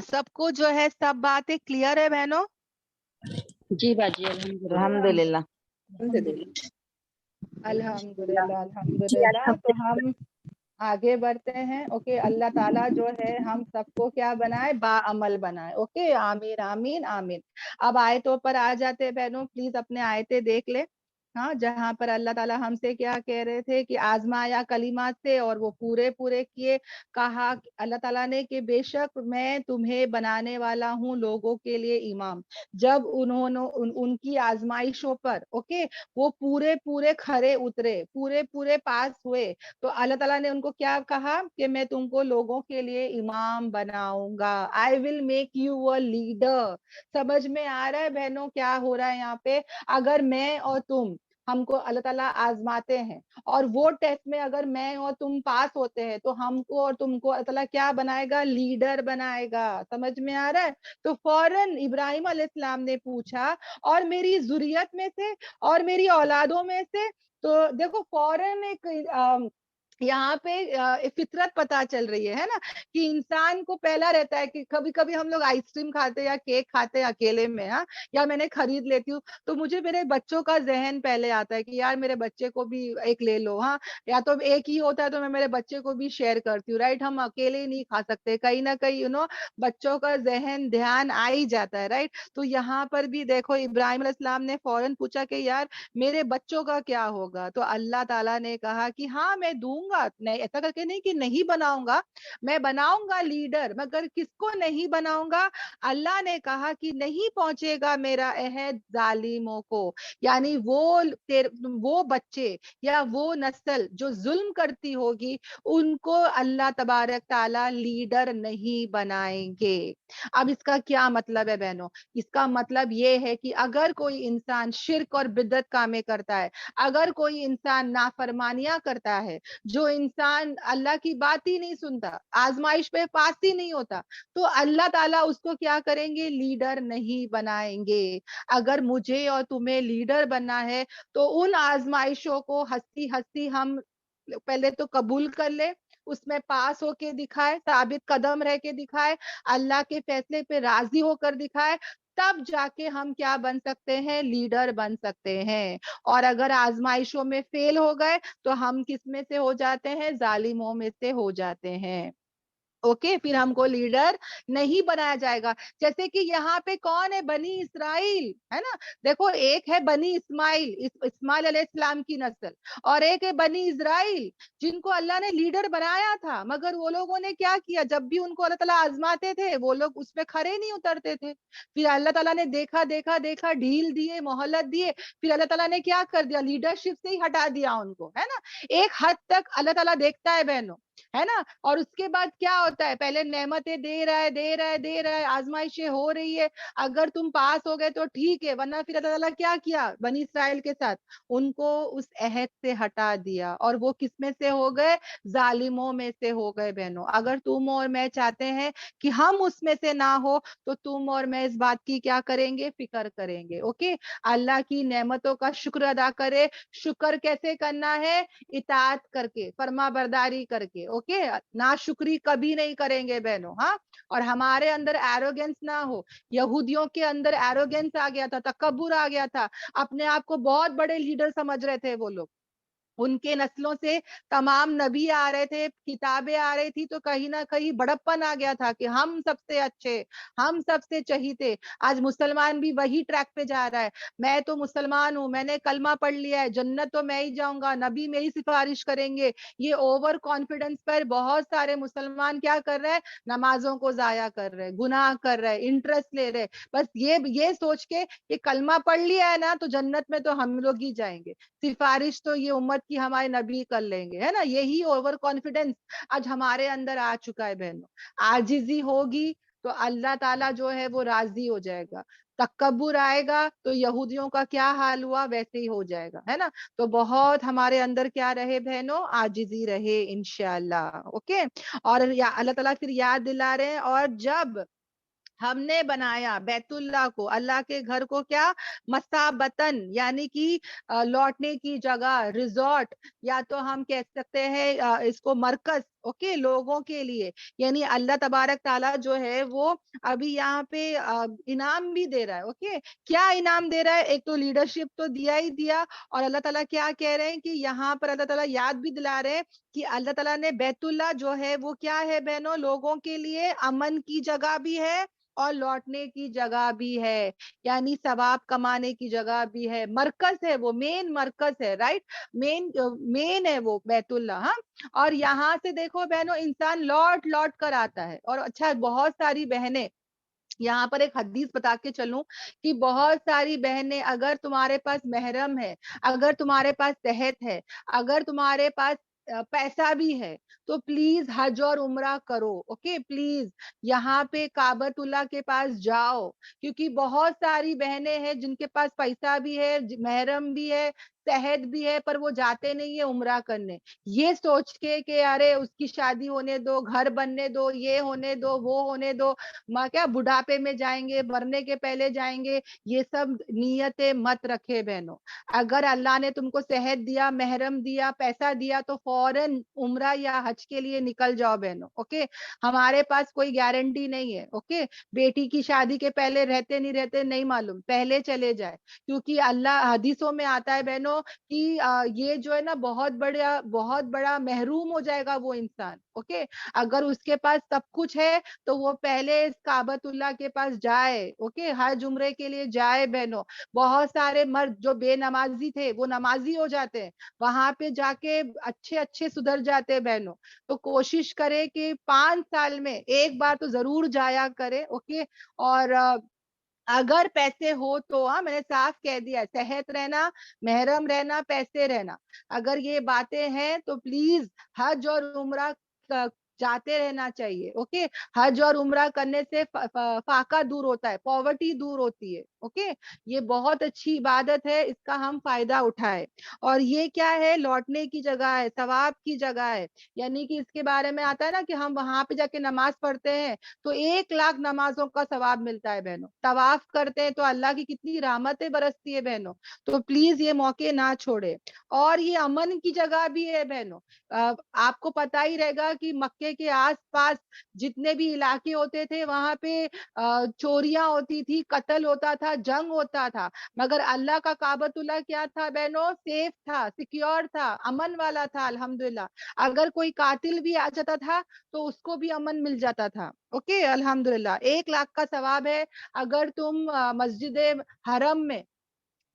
Speaker 1: सबको जो है सब बातें क्लियर है बहनों?
Speaker 2: जी बाजी, अल्हम्दुलिल्लाह।
Speaker 3: अल्हम्दुलिल्लाह।
Speaker 1: अल्हम्दुलिल्लाह अल्हम्दुलिल्लाह। तो हम आगे बढ़ते हैं। ओके, अल्लाह ताला जो है हम सबको क्या बनाए? बाअमल बनाए। ओके, आमीन आमीन आमीन। अब आयतों पर आ जाते हैं बहनों, प्लीज अपने आयतें देख ले। हाँ, जहाँ पर अल्लाह ताला हमसे क्या कह रहे थे कि आजमाया कलिमात से और वो पूरे पूरे किए। कहा अल्लाह ताला ने कि बेशक मैं तुम्हें बनाने वाला हूँ लोगों के लिए इमाम। जब उन्होंने उनकी आजमाइशों पर ओके वो पूरे पूरे खरे उतरे, पूरे पूरे पास हुए, तो अल्लाह ताला ने उनको क्या कहा कि मैं तुमको लोगों के लिए इमाम बनाऊंगा। I will make you a leader. समझ में आ रहा है बहनों क्या हो रहा है यहाँ पे? अगर मैं और तुम, हमको अल्लाह ताला आजमाते हैं, और वो टेस्ट में अगर मैं और तुम पास होते हैं, तो हमको और तुमको अल्लाह ताला क्या बनाएगा? लीडर बनाएगा। समझ में आ रहा है? तो फौरन इब्राहिम अलैहिस्सलाम ने पूछा, और मेरी जुरियत में से और मेरी औलादों में से। तो देखो फौरन एक यहाँ पे फितरत पता चल रही है ना, कि इंसान को पहला रहता है कि कभी कभी हम लोग आइसक्रीम खाते हैं या केक खाते हैं अकेले में, हाँ, या मैंने खरीद लेती हूँ, तो मुझे मेरे बच्चों का जहन पहले आता है कि यार मेरे बच्चे को भी एक ले लो, हाँ, या तो एक ही होता है तो मैं मेरे बच्चे को भी शेयर करती हूँ, राइट। हम अकेले ही नहीं खा सकते, कहीं ना कहीं बच्चों का जहन ध्यान आ ही जाता है, राइट। तो यहाँ पर भी देखो इब्राहिम अलैहिस्सलाम ने फौरन पूछा कि यार मेरे बच्चों का क्या होगा? तो अल्लाह ताला ने कहा कि हाँ मैं दूंगा, नहीं ऐसा करके नहीं कि नहीं बनाऊंगा, मैं बनाऊंगा लीडर, मगर किसको नहीं बनाऊंगा? अल्लाह ने कहा कि नहीं पहुंचेगा मेरा अहद जालिमों को, यानी वो बच्चे या वो नस्ल जो जुल्म करती होगी, उनको अल्लाह तबारक ताला लीडर नहीं बनाएंगे। अब इसका क्या मतलब है बहनों? इसका मतलब ये है कि अगर कोई इंसान शिर्क और बिदअत कामें करता है, अगर कोई इंसान नाफरमानियां करता है, जो इंसान अल्लाह की बात ही नहीं सुनता, आजमाइश पे पास ही नहीं होता, तो अल्लाह ताला उसको क्या करेंगे? लीडर नहीं बनाएंगे। अगर मुझे और तुम्हें लीडर बनना है, तो उन आजमाइशों को हंसी हंसी हम पहले तो कबूल कर ले, उसमें पास होके दिखाए, साबित कदम रह के दिखाए, अल्लाह के फैसले पे राजी होकर दिखाए, तब जाके हम क्या बन सकते हैं? लीडर बन सकते हैं। और अगर आजमाइशों में फेल हो गए, तो हम किस में से हो जाते हैं? जालिमों में से हो जाते हैं। ओके, फिर हमको लीडर नहीं बनाया जाएगा। जैसे कि यहाँ पे कौन है? बनी इसराइल, है ना। देखो एक है बनी इस्माइल, इस्माइल अलैहिस्सलाम की नस्ल, और एक है बनी इजराइल, जिनको अल्लाह ने लीडर बनाया था, मगर वो लोगों ने क्या किया? जब भी उनको अल्लाह ताला आजमाते थे, वो लोग उसमें खरे नहीं उतरते थे। फिर अल्लाह ताला ने देखा देखा देखा, ढील दिए, मोहलत दिए, फिर अल्लाह ताला ने क्या कर दिया? लीडरशिप से ही हटा दिया उनको, है ना। एक हद तक अल्लाह ताला देखता है बहनों, है ना। और उसके बाद क्या होता है? पहले नेमतें दे रहा है दे रहा है दे रहा है, आजमाइशें हो रही है, अगर तुम पास हो गए तो ठीक है, वरना फिर अल्लाह ताला क्या किया बनी इसराइल के साथ? उनको उस अहद से हटा दिया, और वो किस में से हो गए? जालिमों में से हो गए बहनों। अगर तुम और मैं चाहते हैं कि हम उसमें से ना हो, तो तुम और मैं इस बात की क्या करेंगे? फिक्र करेंगे। ओके, अल्लाह की नेमतों का शुक्र अदा करे। शुक्र कैसे करना है? इताअत करके, फर्मा बरदारी करके। ओके, ओके, नाशुक्री कभी नहीं करेंगे बहनों, हाँ। और हमारे अंदर एरोगेंस ना हो। यहूदियों के अंदर एरोगेंस आ गया था, तकब्बुर आ गया था, अपने आप को बहुत बड़े लीडर समझ रहे थे वो लोग। उनके नस्लों से तमाम नबी आ रहे थे, किताबें आ रही थी, तो कहीं ना कहीं बड़प्पन आ गया था कि हम सबसे अच्छे, हम सबसे चहीते। आज मुसलमान भी वही ट्रैक पे जा रहा है, मैं तो मुसलमान हूँ, मैंने कलमा पढ़ लिया है, जन्नत तो मैं ही जाऊंगा, नबी मेरी सिफारिश करेंगे। ये ओवर कॉन्फिडेंस पर बहुत सारे मुसलमान क्या कर रहे हैं, नमाजों को जाया कर रहे हैं, गुनाह कर रहे हैं, इंटरेस्ट ले रहे हैं, बस ये सोच के ये कलमा पढ़ लिया है ना तो जन्नत में तो हम लोग ही जाएंगे, सिफारिश तो ये उम्मत की हमारे नबी कर लेंगे, है ना। यही ओवर कॉन्फिडेंस आज हमारे अंदर आ चुका है बहनों। आजिजी होगी तो अल्लाह ताला जो है वो राजी हो जाएगा। तकब्बुर आएगा तो यहूदियों का क्या हाल हुआ वैसे ही हो जाएगा, है ना। तो बहुत हमारे अंदर क्या रहे बहनों, आजिजी रहे इंशाअल्लाह। ओके। और अल्लाह ताला फिर याद दिला रहे हैं, और जब हमने बनाया बैतुल्लाह को, अल्लाह के घर को, क्या, मसाबतन, यानी कि लौटने की जगह, रिजॉर्ट, या तो हम कह सकते हैं इसको मरकज, ओके, लोगों के लिए। यानी अल्लाह तबारक ताला जो है वो अभी यहाँ पे इनाम भी दे रहा है। ओके, क्या इनाम दे रहा है, एक तो लीडरशिप तो दिया ही दिया, और अल्लाह ताला क्या कह रहे हैं कि यहाँ पर अल्लाह ताला याद भी दिला रहे हैं कि अल्लाह ताला ने बैतुल्लाह जो है वो क्या है बहनों, लोगों के लिए अमन की जगह भी है और लौटने की जगह भी है, यानी सवाब कमाने की जगह भी है, मरकज है वो, मेन मरकज है, राइट। मेन मेन है वो बैतुल्ला, हाँ। और यहाँ से देखो बहनों, इंसान लौट लौट कर आता है। और अच्छा, बहुत सारी बहनें, यहाँ पर एक हदीस बता के चलूं कि बहुत सारी बहनें, अगर तुम्हारे पास महरम है, अगर तुम्हारे पास सेहत है, अगर तुम्हारे पास पैसा भी है, तो प्लीज हज और उम्रा करो। ओके, प्लीज यहाँ पे काबतुल्ला के पास जाओ, क्योंकि बहुत सारी बहनें हैं जिनके पास पैसा भी है, महरम भी है, सेहत भी है, पर वो जाते नहीं है उम्रा करने, ये सोच के कि अरे उसकी शादी होने दो, घर बनने दो, ये होने दो, वो होने दो, माँ क्या बुढ़ापे में जाएंगे, मरने के पहले जाएंगे। ये सब नियतें मत रखे बहनों। अगर अल्लाह ने तुमको सेहत दिया, महरम दिया, पैसा दिया, तो फौरन उम्रा या हज के लिए निकल जाओ बहनों। ओके, हमारे पास कोई गारंटी नहीं है। ओके, बेटी की शादी के पहले रहते नहीं रहते नहीं मालूम, पहले चले जाए, क्योंकि अल्लाह हदीसों में आता है बहनों कि ये जो है ना बहुत बड़ा महरूम हो जाएगा वो इंसान। ओके, अगर उसके पास सब कुछ है तो वो पहले इस काबतुल्लाह के पास जाए। ओके, हज उम्रे के लिए जाए बहनों। बहुत सारे मर्द जो बेनमाजी थे वो नमाजी हो जाते हैं, वहां पे जाके अच्छे अच्छे सुधर जाते हैं बहनों। तो कोशिश करे कि 5 साल में एक बार तो जरूर जाया करे। ओके, और अगर पैसे हो तो, हाँ, मैंने साफ कह दिया, सेहत रहना, महरम रहना, पैसे रहना, अगर ये बातें हैं तो प्लीज हज और उम्रा जाते रहना चाहिए। ओके, हज और उम्रा करने से फाका दूर होता है, पॉवर्टी दूर होती है। ओके, ये बहुत अच्छी इबादत है, इसका हम फायदा उठाए। और ये क्या है, लौटने की जगह है, सवाब की जगह है। यानी कि इसके बारे में आता है ना कि हम वहां पे जाके नमाज पढ़ते हैं तो 1 लाख नमाजों का सवाब मिलता है बहनों। तवाफ करते हैं तो अल्लाह की कितनी रहमतें बरसती है बहनों। तो प्लीज ये मौके ना छोड़े। और ये अमन की जगह भी है बहनों। आपको पता ही रहेगा कि मक्के के आसपास जितने भी इलाके होते थे वहां पे चोरियां होती थी, कत्ल होता था, जंग होता था, मगर अल्लाह का काबतुल्लाह क्या था बहनों, सेफ था, सिक्योर था, अमन वाला था अल्हम्दुलिल्लाह। अगर कोई कातिल भी आ जाता था तो उसको भी अमन मिल जाता था। ओके, अल्हम्दुलिल्लाह, 1 लाख का सवाब है। अगर तुम मस्जिद हरम में,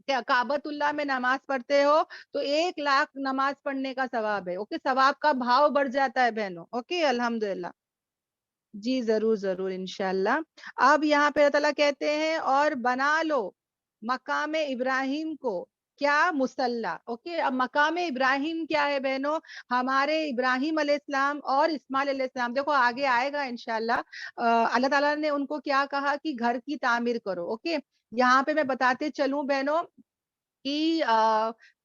Speaker 1: क्या काबतुल्लाह में नमाज पढ़ते हो तो 1 लाख नमाज पढ़ने का सवाब है। ओके, सवाब का भाव बढ़ जाता है बहनों। ओके, अल्हम्दुलिल्लाह। जी जरूर जरूर इंशाल्लाह। अब यहाँ पे अल्लाह ताला कहते हैं, और बना लो मकाम इब्राहिम को, क्या, मुसल्ला। ओके, अब मकाम इब्राहिम क्या है बहनों, हमारे इब्राहिम अलैहिस्सलाम और इस्माइल अलैहिस्सलाम, देखो आगे आएगा इंशाल्लाह। अल्लाह ताला ने उनको क्या कहा कि घर की तामीर करो। ओके, यहाँ पे मैं बताते चलूं बहनों कि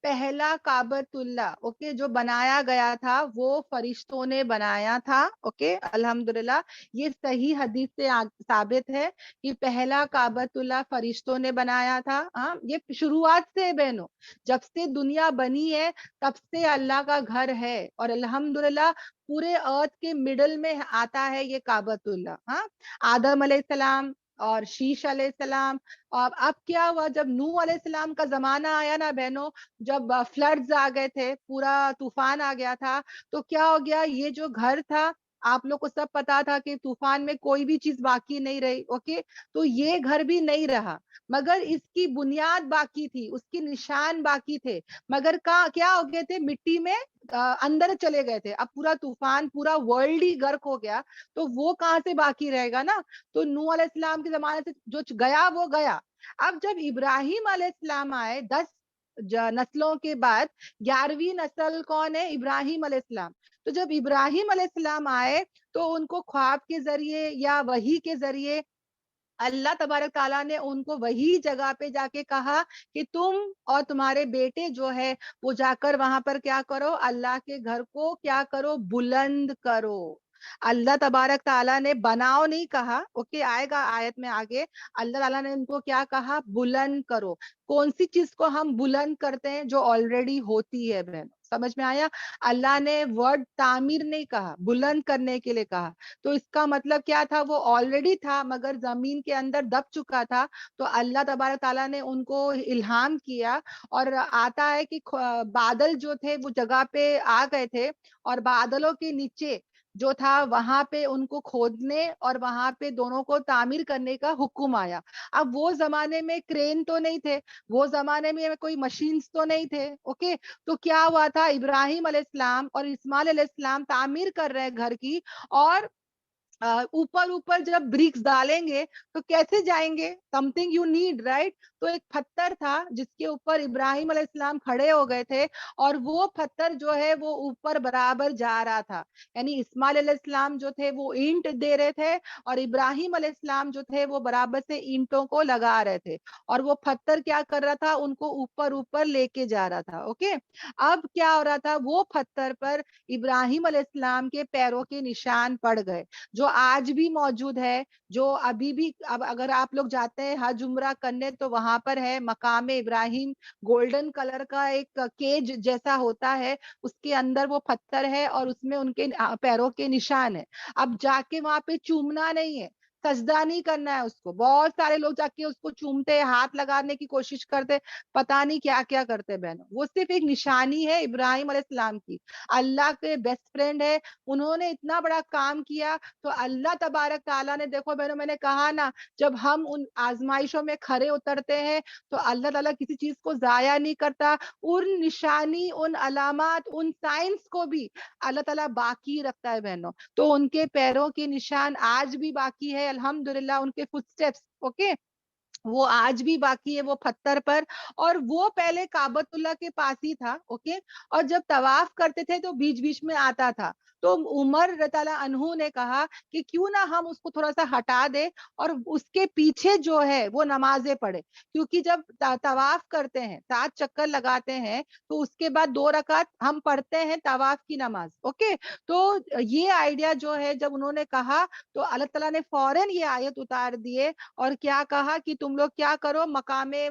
Speaker 1: पहला काबतुल्ला, ओके, जो बनाया गया था वो फरिश्तों ने बनाया था, ओके, अल्हम्दुलिल्लाह। ये सही हदीस से साबित है कि पहला काबतुल्ला फरिश्तों ने बनाया था। हाँ, ये शुरुआत से है बहनों, जब से दुनिया बनी है तब से अल्लाह का घर है, और अल्हम्दुलिल्लाह पूरे अर्थ के मिडल में आता है ये काबतुल्ला। हाँ, आदम अलैहिस्सलाम और शीश अलैहिस्सलाम। और अब क्या हुआ, जब नूह अलैहिस्सलाम का जमाना आया ना बहनों, जब फ्लड्स आ गए थे, पूरा तूफान आ गया था, तो क्या हो गया, ये जो घर था, आप लोग को सब पता था कि तूफान में कोई भी चीज बाकी नहीं रही, ओके, तो ये घर भी नहीं रहा, मगर इसकी बुनियाद बाकी थी, उसकी निशान बाकी थे, मगर का क्या हो गए थे, मिट्टी में अंदर चले गए थे। अब पूरा तूफान, पूरा वर्ल्ड ही गर्क हो गया, तो वो कहाँ से बाकी रहेगा ना। तो नूह अलैहिस्सलाम के जमाने से जो गया वो गया। अब जब इब्राहिम अलैहिस्सलाम आए 10 नस्लों के बाद, 11वीं नस्ल कौन है, इब्राहिम अलैहिस्सलाम। तो जब इब्राहिम अलैहिस्सलाम आए, तो उनको ख्वाब के जरिए या वही के जरिए अल्लाह तबारक ताला ने उनको वही जगह पे जाके कहा कि तुम और तुम्हारे बेटे जो है वो जाकर वहां पर क्या करो, अल्लाह के घर को क्या करो, बुलंद करो। अल्लाह तबारक ताला ने बनाओ नहीं कहा, ओके, आएगा आयत में आगे। अल्लाह ताला ने उनको क्या कहा, बुलंद करो। कौन सी चीज को हम बुलंद करते हैं, जो ऑलरेडी होती है बहन, समझ में आया। अल्लाह ने वर्ड तामीर नहीं कहा, बुलंद करने के लिए कहा। तो इसका मतलब क्या था, वो ऑलरेडी था मगर जमीन के अंदर दब चुका था। तो अल्लाह तबारक ताला ने उनको इल्हाम किया, और आता है कि बादल जो थे वो जगह पे आ गए थे, और बादलों के नीचे जो था वहां पे उनको खोदने और वहां पे दोनों को तामीर करने का हुक्म आया। अब वो जमाने में क्रेन तो नहीं थे, वो जमाने में कोई मशीन्स तो नहीं थे, ओके। तो क्या हुआ था, इब्राहिम अलैहिस्सलाम और इस्माइल अलैहिस्सलाम तामीर कर रहे हैं घर की, और ऊपर ऊपर जब ब्रिक्स डालेंगे तो कैसे जाएंगे, समथिंग यू नीड, राइट। तो एक पत्थर था जिसके ऊपर इब्राहिम अलैहिस्सलाम खड़े हो गए थे, और वो पत्थर जो है वो ऊपर बराबर जा रहा था। यानी इस्माइल अलैहिस्सलाम जो थे वो ईंट दे रहे थे, और इब्राहिम अलैहिस्सलाम जो थे वो बराबर से ईंटों को लगा रहे थे, और वो पत्थर क्या कर रहा था, उनको ऊपर ऊपर लेके जा रहा था, ओके। अब क्या हो रहा था, वो पत्थर पर इब्राहिम अलैहिस्सलाम के पैरों के निशान पड़ गए, जो आज भी मौजूद है, जो अभी भी, अब अगर आप लोग जाते हैं हज उम्रा करने तो वहां पर है मकाम इब्राहिम, गोल्डन कलर का एक केज जैसा होता है, उसके अंदर वो पत्थर है और उसमें उनके पैरों के निशान है। अब जाके वहां पे चूमना नहीं है, सजदा नहीं करना है उसको। बहुत सारे लोग जाके उसको चूमते, हाथ लगाने की कोशिश करते, पता नहीं क्या क्या करते बहनों। वो सिर्फ एक निशानी है इब्राहिम अलैहिस्सलाम की, अल्लाह के बेस्ट फ्रेंड है, उन्होंने इतना बड़ा काम किया। तो अल्लाह तबारक ताला ने, देखो बहनों, मैंने कहा ना, जब हम उन आजमाइशों में खरे उतरते हैं तो अल्लाह ताला किसी चीज को जाया नहीं करता। उन निशानी, उन अलामात, उन साइंस को भी अल्लाह ताला बाकी रखता है बहनों। तो उनके पैरों के निशान आज भी बाकी है, अल्हम्दुलिल्लाह, उनके फुटस्टेप्स, ओके, वो आज भी बाकी है वो पत्थर पर। और वो पहले काबतुल्ला के पास ही था, ओके। और जब तवाफ करते थे तो बीच बीच में आता था। तो उमर रताला अनहु ने कहा कि क्यों ना हम उसको थोड़ा सा हटा दे, और उसके पीछे जो है वो नमाजें पढ़े, क्योंकि जब तवाफ करते हैं, 7 चक्कर लगाते हैं, तो उसके बाद 2 रकात हम पढ़ते हैं तवाफ की नमाज, ओके। तो ये आइडिया जो है जब उन्होंने कहा, तो अल्लाह ताला ने फौरन ये आयत उतार दिए, और क्या कहा कि तुम लोग क्या करो, मकामे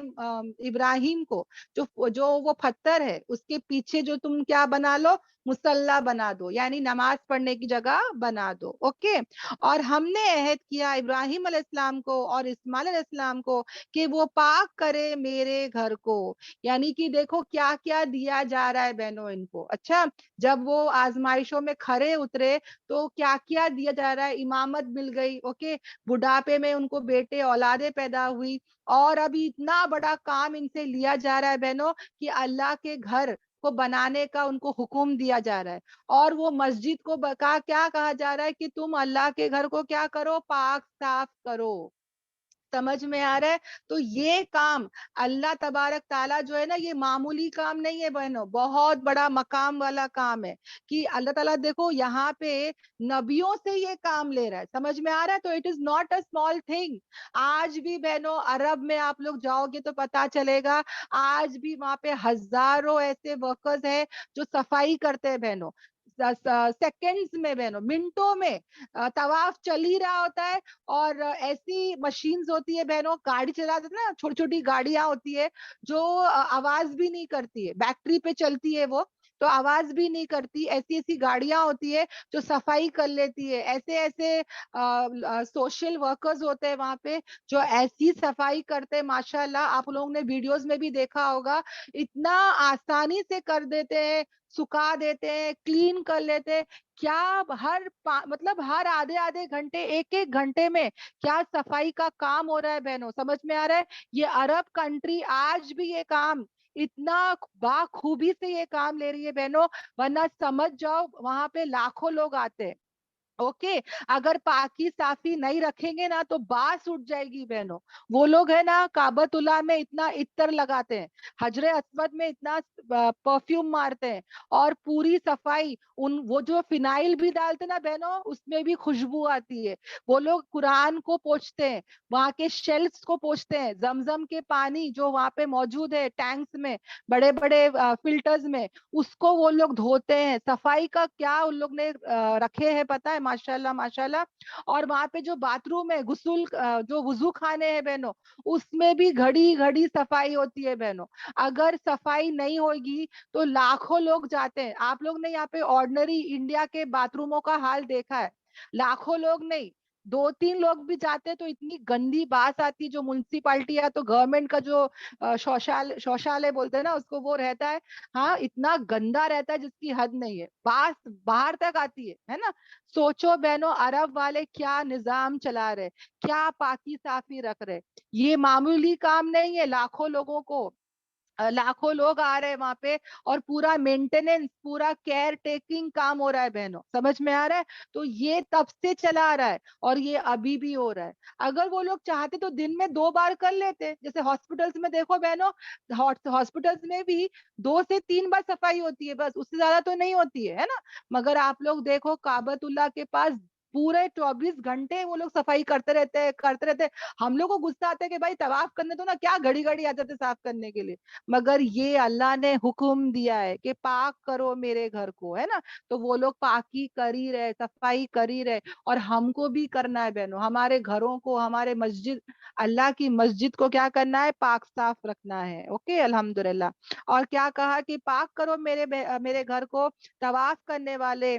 Speaker 1: इब्राहिम को, जो जो वो पत्थर है उसके पीछे जो तुम क्या बना लो, मुसल्ला बना दो, यानी नमाज पढ़ने की जगह बना दो, ओके। और हमने अहद किया इब्राहिम अलैहिस्सलाम को और इस्माइल अलैहिस्सलाम को कि वो पाक करे मेरे घर को। यानी कि देखो क्या क्या दिया जा रहा है बहनों इनको। अच्छा, जब वो आजमाइशों में खरे उतरे तो क्या क्या दिया जा रहा है, इमामत मिल गई, ओके, बुढ़ापे में उनको बेटे औलादे पैदा हुई, और अभी इतना बड़ा काम इनसे लिया जा रहा है बहनों कि अल्लाह के घर को बनाने का उनको हुक्म दिया जा रहा है। और वो मस्जिद को क्या कहा जा रहा है कि तुम अल्लाह के घर को क्या करो, पाक साफ करो। سمجھ میں آ رہا ہے؟ تو یہ کام اللہ تبارک تعالیٰ جو ہے نا، یہ معمولی کام نہیں ہے بہنوں، بہت بڑا مقام والا کام ہے کہ اللہ تعالیٰ دیکھو یہاں پہ نبیوں سے یہ کام لے رہا ہے. سمجھ میں آ رہا ہے؟ تو it is not a small thing. آج بھی بہنوں عرب میں آپ لوگ جاؤ گے تو پتا چلے گا، آج بھی وہاں پہ ہزاروں ایسے ورکرز ہیں جو صفائی کرتے ہیں بہنوں. سیکنڈز میں بہنوں، منٹوں میں طواف چل ہی رہا ہوتا ہے، اور ایسی مشینز ہوتی ہے بہنوں، گاڑی چلاتے نا، چھوٹی چھوٹی گاڑیاں ہوتی ہے جو آواز بھی نہیں کرتی ہے، بیٹری پہ چلتی ہے وہ، تو آواز بھی نہیں کرتی. ایسی ایسی گاڑیاں ہوتی ہے جو صفائی کر لیتی ہے. ایسے ایسے سوشل ورکرز ہوتے ہیں وہاں پہ جو ایسی صفائی کرتے ہیں، ماشاء اللہ آپ لوگوں نے ویڈیوز میں بھی دیکھا ہوگا، اتنا آسانی سے کر دیتے ہیں، سکھا دیتے ہیں، کلین کر لیتے ہیں. کیا مطلب ہر آدھے آدھے گھنٹے، ایک ایک گھنٹے میں کیا صفائی کا کام ہو رہا ہے بہنوں. سمجھ میں آ رہا ہے؟ یہ عرب کنٹری آج بھی یہ کام اتنا باخوبی سے یہ کام لے رہی ہے بہنوں، ورنہ سمجھ جاؤ وہاں پہ لاکھوں لوگ آتے ہیں. اوکے، اگر پاکی صافی نہیں رکھیں گے نا تو باس اٹھ جائے گی بہنوں. وہ لوگ ہے نا کعبۃ اللہ میں اتنا عطر لگاتے ہیں، حجر اسود میں اتنا پرفیوم مارتے ہیں، اور پوری صفائی وہ جو فنائل بھی ڈالتے نا بہنوں، اس میں بھی خوشبو آتی ہے. وہ لوگ قرآن کو پوچھتے ہیں، وہاں کے شیلفز کو پوچھتے ہیں، زمزم کے پانی جو وہاں پہ موجود ہے ٹینکس میں، بڑے بڑے فلٹرز میں، اس کو وہ لوگ دھوتے ہیں. صفائی کا کیا ان لوگ نے رکھے ہیں پتہ ہے، ماشاءاللہ ماشاءاللہ. اور وہاں پہ جو باتھ روم ہے، غسل جو وضو خانے ہیں بہنوں، اس میں بھی گھڑی گھڑی صفائی ہوتی ہے بہنوں. اگر صفائی نہیں ہوگی تو لاکھوں لوگ جاتے ہیں. آپ لوگ نے یہاں پہ آرڈنری انڈیا کے باتھ روموں کا حال دیکھا ہے، لاکھوں لوگ نہیں، دو تین لوگ بھی جاتے تو اتنی گندی باس آتی. جو میونسپلٹی یا تو گورنمنٹ کا جو شوشالے بولتے ہیں نا اس کو، وہ رہتا ہے، ہاں اتنا گندا رہتا ہے جس کی حد نہیں ہے، باس باہر تک آتی ہے نا. سوچو بہنوں عرب والے کیا نظام چلا رہے، کیا پاکی صافی رکھ رہے. یہ معمولی کام نہیں ہے. لاکھوں لوگ آ رہے ہیں وہاں پہ، اور پورا مینٹیننس، پورا کیئر ٹیکنگ کام ہو رہا ہے بہنوں. سمجھ میں آ رہا ہے؟ تو یہ تب سے چلا آ رہا ہے اور یہ ابھی بھی ہو رہا ہے. اگر وہ لوگ چاہتے تو دن میں 2 بار کر لیتے. جیسے ہاسپٹلس میں دیکھو بہنوں، ہاسپٹلس میں بھی 2 سے 3 بار صفائی ہوتی ہے، بس اس سے زیادہ تو نہیں ہوتی ہے نا. مگر آپ لوگ دیکھو کعبۃ اللہ کے پاس پورے 24 گھنٹے وہ لوگ صفائی کرتے رہتے. ہم لوگ کو غصہ آتا ہے کہ بھائی طواف کرنے تو نا، کیا گھڑی گھڑی آتے تھے صاف کرنے کے لیے. مگر یہ اللہ نے حکم دیا ہے کہ پاک کرو میرے گھر کو، ہے نا. تو وہ لوگ پاکی کر ہی رہے، صفائی کر ہی رہے. اور ہم کو بھی کرنا ہے بہنوں، ہمارے گھروں کو، ہمارے اللہ کی مسجد کو کیا کرنا ہے؟ پاک صاف رکھنا ہے. اوکے، الحمدللہ. اور کیا کہا کہ پاک کرو میرے گھر کو، طواف کرنے والے،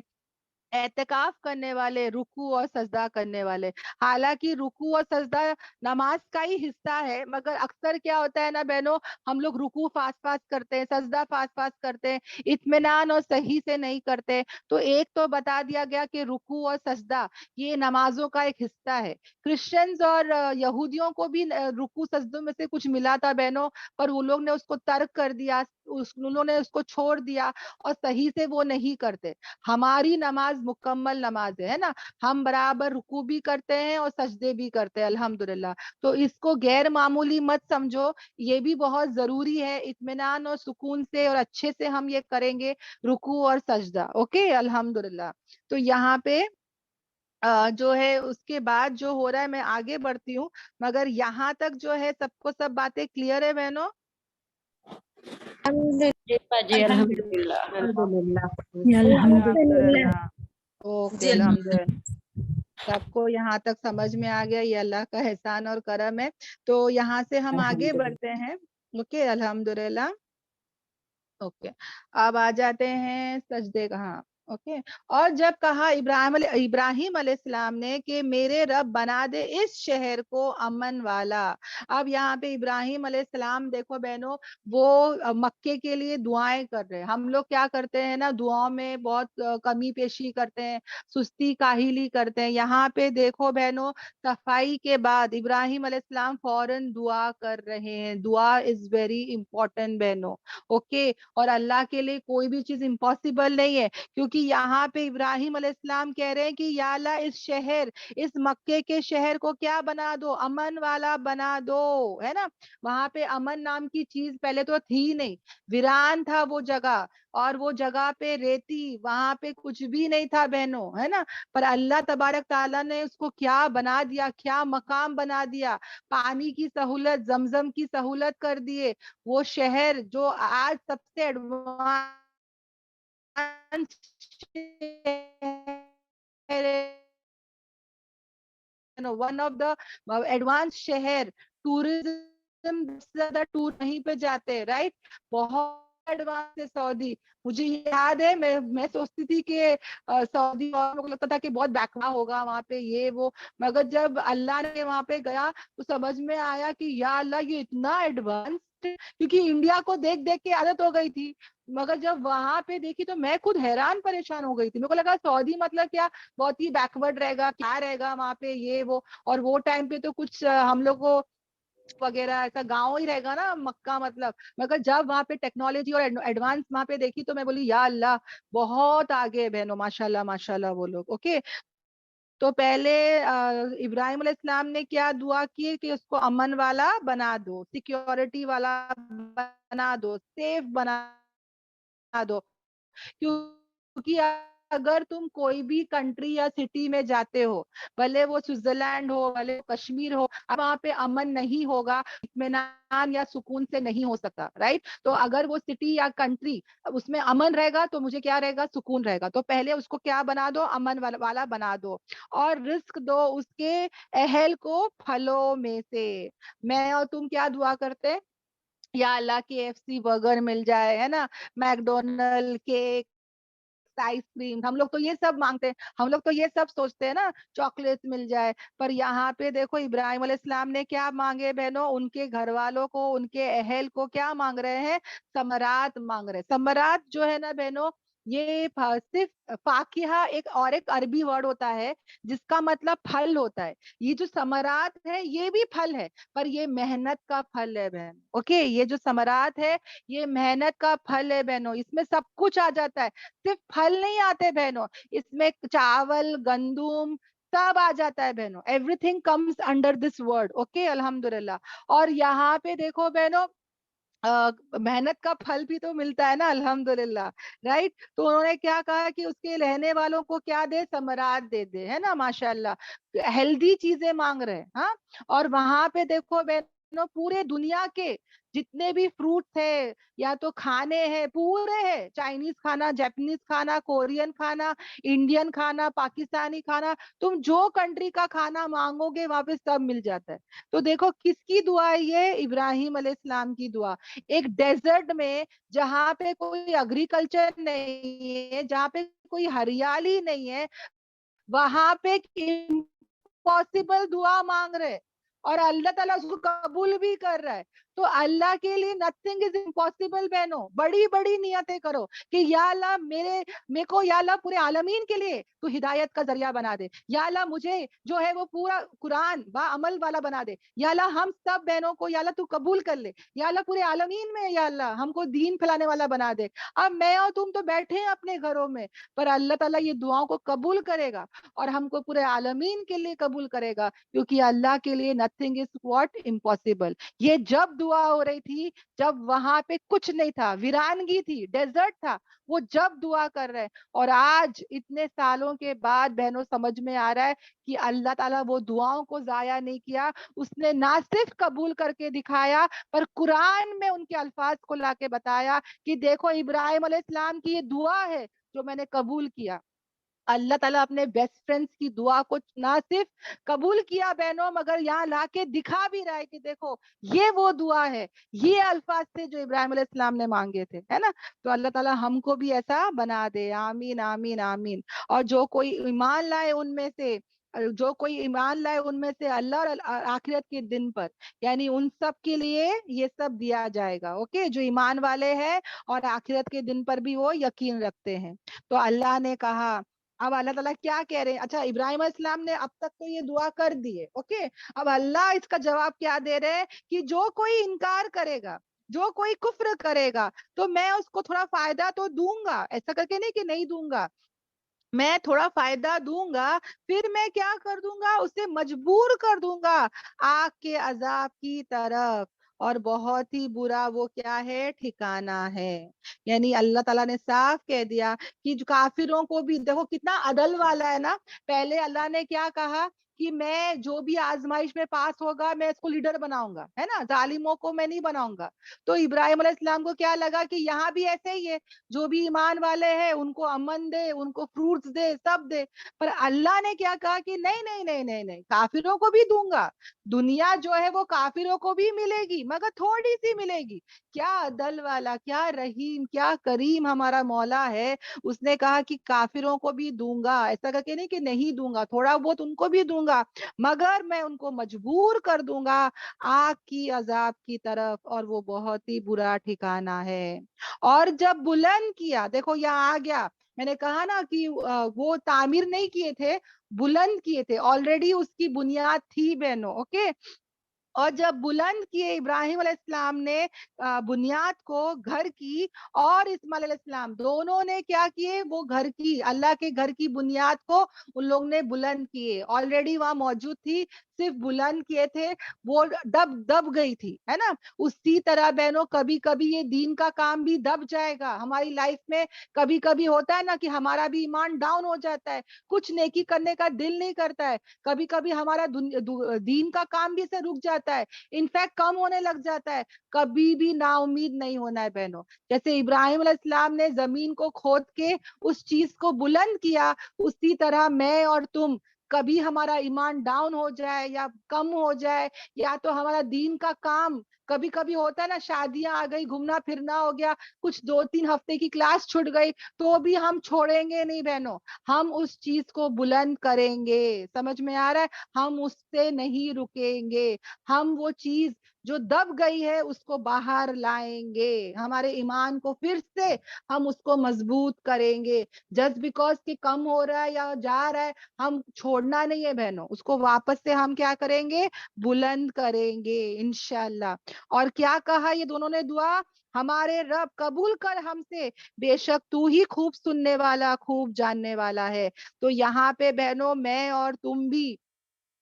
Speaker 1: اعتکاف کرنے والے، رکوع اور سجدہ کرنے والے. حالانکہ رکوع اور سجدہ نماز کا ہی حصہ ہے، مگر اکثر کیا ہوتا ہے نا بہنوں، ہم لوگ رکوع فاسٹ فاسٹ کرتے ہیں، سجدہ فاسٹ فاسٹ کرتے ہیں، اطمینان اور صحیح سے نہیں کرتے. تو ایک تو بتا دیا گیا کہ رکوع اور سجدہ یہ نمازوں کا ایک حصہ ہے. کرسچنز اور یہودیوں کو بھی رکوع سجدوں میں سے کچھ ملا تھا بہنوں، پر وہ لوگ نے اس کو ترک کر دیا، انہوں نے اس کو چھوڑ دیا، اور صحیح سے وہ نہیں کرتے. ہماری نماز مکمل نماز ہے نا، ہم برابر رکوع بھی کرتے ہیں اور سجدے بھی کرتے ہیں، الحمدللہ. تو اس کو غیر معمولی مت سمجھو، یہ بھی بہت ضروری ہے. اطمینان اور سکون سے اور اچھے سے ہم یہ کریں گے رکوع اور سجدہ. اوکے، الحمدللہ. تو یہاں پہ جو ہے اس کے بعد جو ہو رہا ہے، میں آگے بڑھتی ہوں، مگر یہاں تک جو ہے سب کو سب باتیں کلیئر ہے بہنوں؟
Speaker 2: جی باجی الحمدللہ.
Speaker 1: الحمدللہ. اوکے،
Speaker 3: جی
Speaker 1: الحمدللہ. سب کو یہاں تک سمجھ میں آ گیا، یہ اللہ کا احسان اور کرم ہے. تو یہاں سے ہم آگے بڑھتے ہیں. اوکے، الحمدللہ. اوکے، اب آ جاتے ہیں سجدے کا. ہاں، اوکے. اور جب کہا ابراہیم علیہ السلام نے کہ میرے رب بنا دے اس شہر کو امن والا. اب یہاں پہ ابراہیم علیہ السلام دیکھو بہنوں، وہ مکے کے لیے دعائیں کر رہے ہیں. ہم لوگ کیا کرتے ہیں نا، دعاؤں میں بہت کمی پیشی کرتے ہیں، سستی کاہلی کرتے ہیں. یہاں پہ دیکھو بہنوں، صفائی کے بعد ابراہیم علیہ السلام فوراً دعا کر رہے ہیں. دعا از ویری امپورٹنٹ بہنوں. اوکے، اور اللہ کے لیے کوئی بھی چیز امپاسبل نہیں ہے، کیونکہ क्योंकि यहाँ पे इब्राहिम अलैहिस्सलाम कह रहे हैं कि या अल्लाह इस शहर, इस मक्के के शहर को क्या बना दो, अमन वाला बना दो, है ना। वहां पे अमन नाम की चीज पहले तो थी नहीं, वीरान था वो जगह, और वो जगह पे रेती, वहां पे कुछ भी नहीं था बहनों, है ना। पर अल्लाह तबारक ताला ने उसको क्या बना दिया, क्या मकाम बना दिया, पानी की सहूलत, जमजम की सहूलत कर दिए। वो शहर जो आज सबसे advance one of the advance शहर, टूरिज्म से ज्यादा टूर नहीं पे जाते, राइट। बहुत एडवांस है सऊदी। मुझे याद है, मैं सोचती थी कि सऊदी, और मुझे लगता था कि बहुत बैकवा होगा वहां पे ये वो, मगर जब अल्लाह ने वहां पे गया तो समझ में आया कि या अल्लाह ये इतना एडवांस, क्योंकि इंडिया को देख देख के आदत हो गई थी। मगर जब वहां पे देखी तो मैं खुद हैरान परेशान हो गई थी। मेरे को लगा सऊदी मतलब क्या, बहुत ही बैकवर्ड रहेगा, क्या रहेगा वहां पे ये वो। और वो टाइम पे तो कुछ हम लोग को वगैरह ऐसा गांव ही रहेगा ना मक्का मतलब। मगर जब वहां पे टेक्नोलॉजी और एडवांस वहां पे देखी तो मैं बोली या अल्लाह, बहुत आगे है बहनों, माशाल्लाह माशाल्लाह वो लोग। ओके, तो पहले इब्राहिम अलैहिस्सलाम ने क्या दुआ की कि उसको अमन वाला बना दो, सिक्योरिटी वाला बना दो, सेफ बना दो। क्योंकि अगर तुम कोई भी कंट्री या सिटी में जाते हो, भले वो स्विट्जरलैंड हो, भले कश्मीर हो, अब वहां पे अमन नहीं होगा, इत्मीनान या सुकून से नहीं हो सकता, राइट। तो अगर वो सिटी या कंट्री उसमें अमन रहेगा तो मुझे क्या रहेगा, सुकून रहेगा। तो पहले उसको क्या बना दो, अमन वाला बना दो। और रिस्क दो उसके अहल को फलों में से। मैं और तुम क्या दुआ करते, या अल्लाह KFC बर्गर मिल जाए, है ना, मैकडोनल्ड, केक, आइसक्रीम, हम लोग तो ये सब मांगते हैं, हम लोग तो ये सब सोचते हैं ना, चॉकलेट मिल जाए। पर यहाँ पे देखो इब्राहिम अलैहिस्सलाम ने क्या मांगे बहनों, उनके घर वालों को, उनके अहल को क्या मांग रहे हैं, समरात मांग रहे हैं। समरात जो है ना बहनों, ये सिर्फ फाकिहा एक और एक अरबी वर्ड होता है जिसका मतलब फल होता है। ये जो समरात है ये भी फल है, पर ये मेहनत का फल है बहन। ओके, ये जो समरात है ये मेहनत का फल है बहनों, इसमें सब कुछ आ जाता है, सिर्फ फल नहीं आते बहनों, इसमें चावल, गंदुम सब आ जाता है बहनों। Everything comes under this word. Okay, अल्हम्दुलिल्लाह। और यहाँ पे देखो बहनों, मेहनत का फल भी तो मिलता है ना, अल्हम्दुलिल्लाह, राइट। तो उन्होंने क्या कहा कि उसके रहने वालों को क्या दे, समरात दे दे, है ना, माशाल्लाह, हेल्दी चीजें मांग रहे हैं। हाँ, और वहां पे देखो बहनों, पूरे दुनिया के जितने भी फ्रूट्स है या तो खाने हैं, पूरे हैं, चाइनीज खाना, जापानीज खाना, कोरियन खाना, इंडियन खाना, पाकिस्तानी खाना, तुम जो कंट्री का खाना मांगोगे वहां पे सब मिल जाता है। तो देखो किसकी दुआ है ये, इब्राहिम अलैहिस्सलाम की दुआ। एक डेजर्ट में, जहाँ पे कोई एग्रीकल्चर नहीं है, जहाँ पे कोई हरियाली नहीं है, वहां पे इम्पॉसिबल दुआ मांग रहे, और अल्लाह ताला उसको कबूल भी कर रहा है। तो अल्लाह के लिए नथिंग इज इम्पॉसिबल बहनों। बड़ी बड़ी नियतें करो कि या अल्लाह मेरे को, या अल्लाह पूरे आलमीन के लिए तू हिदायत का जरिया बना दे, या अल्लाह मुझे जो है वो पूरा कुरान बा अमल वाला बना दे, या अल्लाह हम सब बहनों को या अल्लाह तू कबूल कर ले, या अल्लाह पूरे आलमीन में या अल्लाह हमको दीन फैलाने वाला बना दे। अब मैं और तुम तो बैठे हैं अपने घरों में, पर अल्लाह ताला ये दुआओं को कबूल करेगा और हमको पूरे आलमीन के लिए कबूल करेगा, क्योंकि अल्लाह के लिए नथिंग इज व्हाट इम्पॉसिबल। ये जब दुआ हो रही थी, जब वहां पे कुछ नहीं था, वीरानगी थी, डेजर्ट था, वो जब दुआ कर रहे हैं। और आज इतने सालों के बाद बहनों समझ में आ रहा है कि अल्लाह ताला वो दुआओं को जाया नहीं किया, उसने ना सिर्फ कबूल करके दिखाया, पर कुरान में उनके अल्फाज को लाके बताया कि देखो इब्राहिम अलैहिस्सलाम की ये दुआ है जो मैंने कबूल किया। अल्लाह ताला अपने बेस्ट फ्रेंड्स की दुआ को ना सिर्फ कबूल किया बहनों, मगर यहाँ लाके दिखा भी रहा है कि देखो ये वो दुआ है, ये अल्फाज थे जो इब्राहिम अलैहिस्सलाम ने मांगे थे, है ना। तो अल्लाह ताला हमको भी ऐसा बना दे, आमीन आमीन आमीन। और जो कोई ईमान लाए उनमें से, जो कोई ईमान लाए उनमें से अल्लाह और आखिरत के दिन पर, यानी उन सब के लिए ये सब दिया जाएगा। ओके, जो ईमान वाले हैं और आखिरत के दिन पर भी वो यकीन रखते हैं। तो अल्लाह ने कहा, अब अल्लाह ताला क्या कह रहे हैं, अच्छा इब्राहिम अलैहिस्सलाम ने अब तक तो ये दुआ कर दी है, ओके। अब अल्लाह इसका जवाब क्या दे रहे हैं कि जो कोई इनकार करेगा, जो कोई कुफ्र करेगा तो मैं उसको थोड़ा फायदा तो दूंगा, ऐसा करके नहीं कि नहीं दूंगा, मैं थोड़ा फायदा दूंगा, फिर मैं क्या कर दूंगा, उसे मजबूर कर दूंगा आग के अजाब की तरफ, और बहुत ही बुरा वो क्या है, ठिकाना है। यानी अल्लाह ताला ने साफ कह दिया कि जो काफिरों को भी देखो कितना अदल वाला है ना। पहले अल्लाह ने क्या कहा कि मैं जो भी आजमाइश में पास होगा मैं इसको लीडर बनाऊंगा, है ना, जालिमों को मैं नहीं बनाऊंगा। तो इब्राहिम अलैहिस्सलाम को क्या लगा कि यहाँ भी ऐसे ही है, जो भी ईमान वाले हैं उनको अमन दे, उनको फ्रूट्स दे, सब दे। पर अल्लाह ने क्या कहा कि नहीं नहीं नहीं नहीं नहीं, काफिरों को भी दूंगा, दुनिया जो है वो काफिरों को भी मिलेगी मगर थोड़ी सी मिलेगी। क्या अदल वाला, क्या रहीम, क्या करीम हमारा मौला है। उसने कहा कि काफिरों को भी दूंगा, ऐसा करके नहीं कि नहीं दूंगा, थोड़ा बहुत उनको भी दूंगा, मगर मैं उनको मजबूर कर दूंगा आग की अजाब की तरफ, और वो बहुत ही बुरा ठिकाना है। और जब बुलंद किया, देखो यहाँ आ गया, मैंने कहा ना कि वो तामीर नहीं किए थे, बुलंद किए थे, ऑलरेडी उसकी बुनियाद थी बहनों, ओके। और जब बुलंद किए इब्राहिम अलैहिस्सलाम ने बुनियाद को घर की, और इस्माइल अलैहिस्सलाम, दोनों ने क्या किए, वो घर की, अल्लाह के घर की बुनियाद को उन लोग ने बुलंद किए, ऑलरेडी वहां मौजूद थी, सिर्फ बुलंद किए थे, वो दब दब गई थी, है ना। उसी तरह बहनों कभी कभी ये दीन का काम भी दब जाएगा हमारी लाइफ में। कभी कभी होता है ना कि हमारा भी ईमान डाउन हो जाता है, कुछ नेकी करने का दिल नहीं करता है, कभी कभी हमारा दीन का काम भी से रुक जाता है, इनफैक्ट कम होने लग जाता है। कभी भी ना उम्मीद नहीं होना है बहनों। जैसे इब्राहिम अलैहिस्सलाम ने जमीन को खोद के उस चीज को बुलंद किया, उसी तरह मैं और तुम, कभी हमारा ईमान डाउन हो जाए या कम हो जाए, या तो हमारा दीन का काम, कभी कभी होता है ना, शादियां आ गई, घूमना फिरना हो गया, कुछ 2-3 हफ्ते की क्लास छूट गई, तो भी हम छोड़ेंगे नहीं बहनों, हम उस चीज को बुलंद करेंगे। समझ में आ रहा है, हम उससे नहीं रुकेंगे, हम वो चीज जो दब गई है उसको बाहर लाएंगे, हमारे ईमान को फिर से हम उसको मजबूत करेंगे। जस्ट बिकॉज कि कम हो रहा है या जा रहा है, हम छोड़ना नहीं है बहनों, उसको वापस से हम क्या करेंगे, बुलंद करेंगे इंशाल्लाह। और क्या कहा ये दोनों ने दुआ, हमारे रब कबूल कर हमसे, बेशक तू ही खूब सुनने वाला, खूब जानने वाला है। तो यहाँ पे बहनों मैं और तुम भी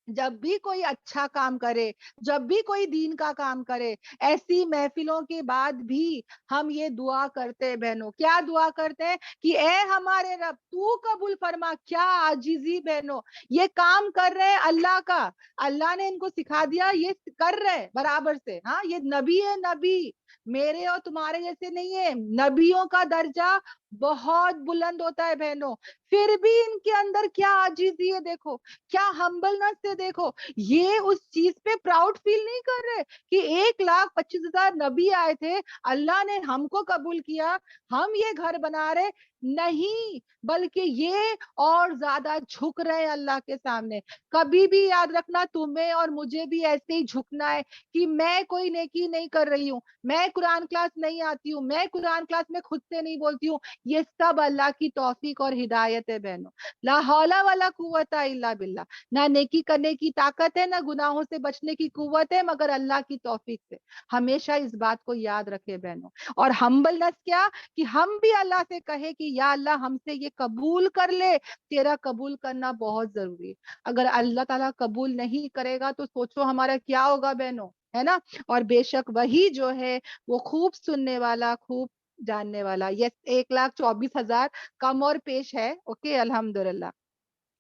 Speaker 1: जब भी कोई अच्छा काम करे, जब भी कोई दीन का काम करे, ऐसी महफिलों के बाद भी हम ये दुआ करते हैं बहनों, क्या दुआ करते हैं कि ए हमारे रब तू कबूल फरमा। क्या आजीजी बहनों, ये काम कर रहे हैं अल्लाह का, अल्लाह ने इनको सिखा दिया, ये कर रहे हैं बराबर से। हाँ, ये नबी है, नबी मेरे और तुम्हारे जैसे नहीं है, नबियों का दर्जा बहुत बुलंद होता है बहनों, फिर भी इनके अंदर क्या आजीजी है देखो, क्या हम्बलनेस से देखो, ये उस चीज पे प्राउड फील नहीं कर रहे कि 1,25,000 नबी आए थे, अल्लाह ने हमको कबूल किया, हम ये घर बना रहे, नहीं, बल्कि ये और ज्यादा झुक रहे हैं अल्लाह के सामने। कभी भी याद रखना, तुम्हें और मुझे भी ऐसे ही झुकना है कि मैं कोई नेकी नहीं कर रही हूँ, मैं कुरान क्लास नहीं आती हूँ, मैं कुरान क्लास में खुद से नहीं बोलती हूँ, ये सब अल्लाह की तौफीक और हिदायत है बहनों। ला हौला वाला कुव्वता इल्ला बिल्ला, ना नेकी करने की ताकत है, ना गुनाहों से बचने की कुव्वत है, मगर अल्लाह की तौफीक से। हमेशा इस बात को याद रखे बहनों। और हम्बलनेस क्या, कि हम भी अल्लाह से कहे कि या अल्लाह हमसे ये कबूल कर ले, तेरा कबूल करना बहुत जरूरी है। अगर अल्लाह ताला कबूल नहीं करेगा तो सोचो हमारा क्या होगा बहनों, है ना। और बेशक वही जो है वो खूब सुनने वाला, खूब जानने वाला। ये 1,24,000 कम और पेश है, ओके अल्हम्दुलिल्लाह।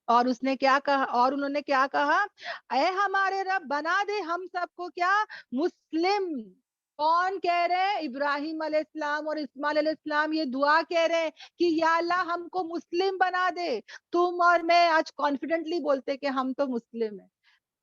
Speaker 1: और उसने क्या कहा, और उन्होंने क्या कहा, ऐ हमारे रब बना दे हम सबको क्या, मुस्लिम। कौन कह रहे हैं, इब्राहिम अलैहिस्सलाम और इस्माइल अलैहिस्सलाम ये दुआ कह रहे हैं कि या अल्लाह हमको मुस्लिम बना दे। तुम और मैं आज कॉन्फिडेंटली बोलते कि हम तो मुस्लिम है।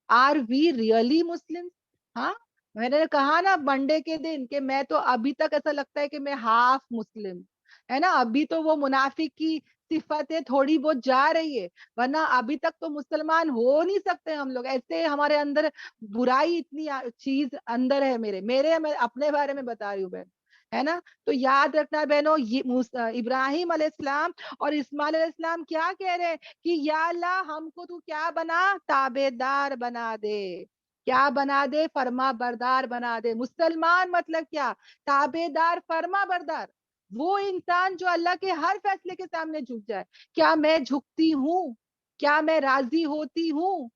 Speaker 1: आर वी रियली मुस्लिम? हाँ, मैंने कहा ना मंडे के दिन कि मैं तो अभी तक ऐसा लगता है कि मैं हाफ मुस्लिम, है ना। अभी तो वो मुनाफिक की सिफतें थोड़ी बहुत जा रही है, वरना अभी तक तो मुसलमान हो नहीं सकते हम लोग, ऐसे हमारे अंदर बुराई इतनी चीज अंदर है मेरे मेरे मैं अपने बारे में बता रही हूँ बहन, है ना। तो याद रखना बहनों, ये इब्राहिम अलैहिस्सलाम और इस्माइल अलैहिस्सलाम क्या कह रहे हैं कि या अल्लाह हमको तू क्या बना, ताबेदार बना दे। کیا بنا دے؟ فرما بردار بنا دے. مسلمان مطلب کیا؟ تابیدار، فرما بردار. وہ انسان جو اللہ کے ہر فیصلے کے سامنے جھک جائے. کیا میں جھکتی ہوں؟ کیا میں راضی ہوتی ہوں؟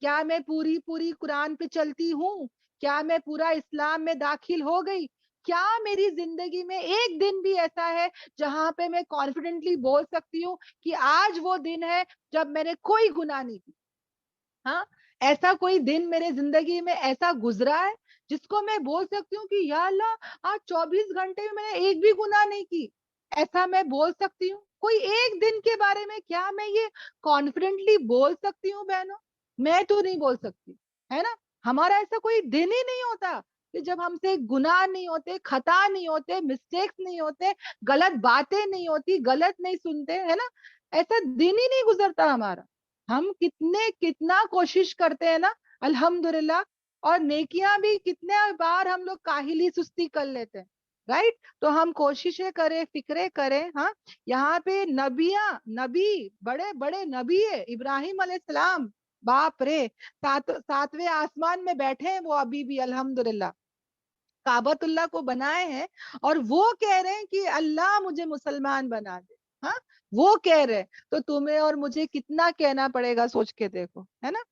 Speaker 1: کیا میں پوری پوری قرآن پہ چلتی ہوں؟ کیا میں پورا اسلام میں داخل ہو گئی؟ کیا میری زندگی میں ایک دن بھی ایسا ہے جہاں پہ میں کانفیڈنٹلی بول سکتی ہوں کہ آج وہ دن ہے جب میں نے کوئی گناہ نہیں کی؟ ہاں، ایسا کوئی دن میرے زندگی میں ایسا گزرا ہے جس کو میں بول سکتی ہوں کہ یا اللہ آج 24 گھنٹے میں نے ایک بھی گناہ نہیں کی؟ ایسا میں بول سکتی ہوں کوئی ایک دن کے بارے میں؟ کیا میں یہ کانفیڈنٹلی بول سکتی ہوں بہنوں؟ میں تو نہیں بول سکتی، ہے نا. ہمارا ایسا کوئی دن ہی نہیں ہوتا کہ جب ہم سے گناہ نہیں ہوتے، خطا نہیں ہوتے، مسٹیکس نہیں ہوتے، غلط باتیں نہیں ہوتی، غلط نہیں سنتے، ہے نا. ایسا دن ہی نہیں گزرتا ہمارا. ہم کتنا کوشش کرتے ہیں نا الحمدللہ، اور نیکیاں بھی کتنے بار ہم لوگ کاہلی سستی کر لیتے ہیں، رائٹ. تو ہم کوششیں کریں، فکریں کریں. ہاں، یہاں پہ نبی، بڑے بڑے نبی ہے ابراہیم علیہ السلام. باپ رے، ساتویں آسمان میں بیٹھے ہیں وہ ابھی بھی الحمدللہ، کعبۃ اللہ کو بنائے ہیں، اور وہ کہہ رہے ہیں کہ اللہ مجھے مسلمان بنا دے. ہاں، وہ کہہ رہے. تو تمہیں اور مجھے کتنا کہنا پڑے گا، سوچ کے دیکھو، ہے نا.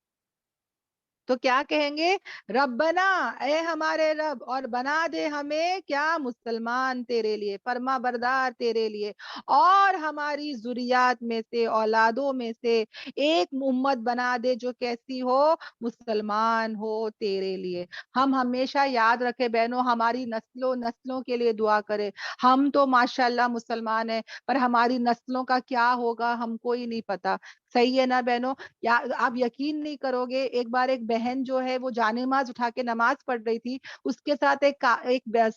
Speaker 1: تو کیا کہیں گے؟ ربنا، اے ہمارے رب، اور بنا دے ہمیں کیا؟ مسلمان تیرے لیے، فرما بردار تیرے لیے، اور ہماری ذریات میں سے، اولادوں میں سے ایک امت بنا دے جو کیسی ہو؟ مسلمان ہو تیرے لیے. ہم ہمیشہ یاد رکھے بہنوں، ہماری نسلوں نسلوں کے لیے دعا کرے. ہم تو ماشاءاللہ مسلمان ہیں، پر ہماری نسلوں کا کیا ہوگا ہم کو ہی نہیں پتا. صحیح ہے نا بہنوں؟ یا آپ یقین نہیں کرو گے، ایک بار ایک بہن جو ہے وہ جانماز اٹھا کے نماز پڑھ رہی تھی، اس کے ساتھ ایک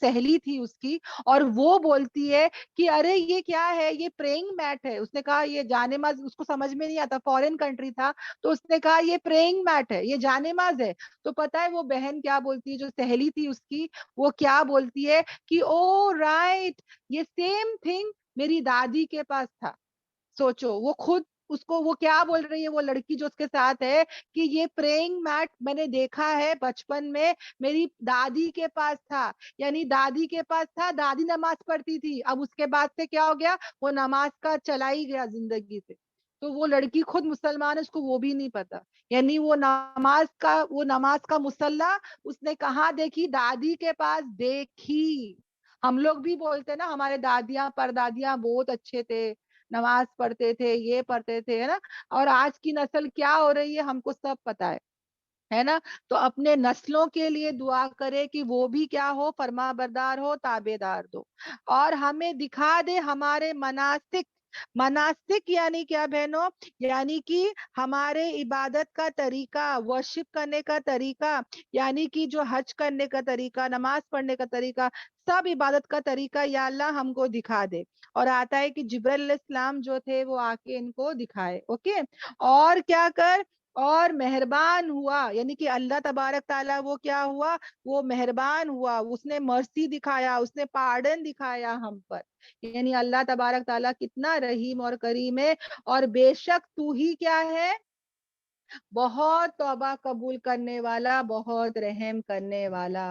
Speaker 1: سہیلی تھی اس کی، اور وہ بولتی ہے کہ ارے یہ کیا ہے؟ یہ پریئنگ میٹ ہے. اس نے کہا یہ جانماز، اس کو سمجھ میں نہیں آتا، فورن کنٹری تھا، تو اس نے کہا یہ پریئنگ میٹ ہے، یہ جانماز ہے. تو پتا ہے وہ بہن کیا بولتی ہے، جو سہیلی تھی اس کی، وہ کیا بولتی ہے کہ او رائٹ، یہ سیم تھنگ میری دادی کے پاس تھا. سوچو، وہ خود اس کو وہ کیا بول رہی ہے، وہ لڑکی جو اس کے ساتھ ہے، کہ یہ پریئنگ میٹ میں نے دیکھا ہے بچپن میں، میری دادی کے پاس تھا. یعنی دادی کے پاس تھا، دادی نماز پڑھتی تھی، اب اس کے بعد سے کیا ہو گیا؟ وہ نماز کا چلا ہی گیا زندگی سے. تو وہ لڑکی خود مسلمان ہے، اس کو وہ بھی نہیں پتا. یعنی وہ نماز کا مصلی اس نے کہاں دیکھی؟ دادی کے پاس دیکھی. ہم لوگ بھی بولتے نا ہمارے دادیاں پردادیاں بہت اچھے تھے، نماز پڑھتے تھے، یہ پڑھتے تھے، ہے نا. اور آج کی نسل کیا ہو رہی ہے ہم کو سب پتا ہے نا. تو اپنے نسلوں کے لیے دعا کرے کہ وہ بھی کیا ہو؟ فرما بردار ہو، تابے دار دو. اور ہمیں دکھا دے ہمارے مناسک. مناسک یعنی کیا بہنوں؟ یعنی کہ ہمارے عبادت کا طریقہ، ورشپ کرنے کا طریقہ، یعنی کہ جو حج کرنے کا طریقہ، نماز پڑھنے کا طریقہ، سب عبادت کا طریقہ یا اللہ ہم کو دکھا دے. اور آتا ہے کہ جبرائیل علیہ السلام جو تھے وہ آ کے ان کو دکھائے. اوکے. اور کیا کر؟ اور مہربان ہوا، یعنی کہ اللہ تبارک تعالیٰ وہ کیا ہوا؟ وہ مہربان ہوا، اس نے مرسی دکھایا، اس نے پارڈن دکھایا ہم پر. یعنی اللہ تبارک تعالیٰ کتنا رحیم اور کریم ہے. اور بے شک تو ہی کیا ہے؟ بہت توبہ قبول کرنے والا، بہت رحم کرنے والا،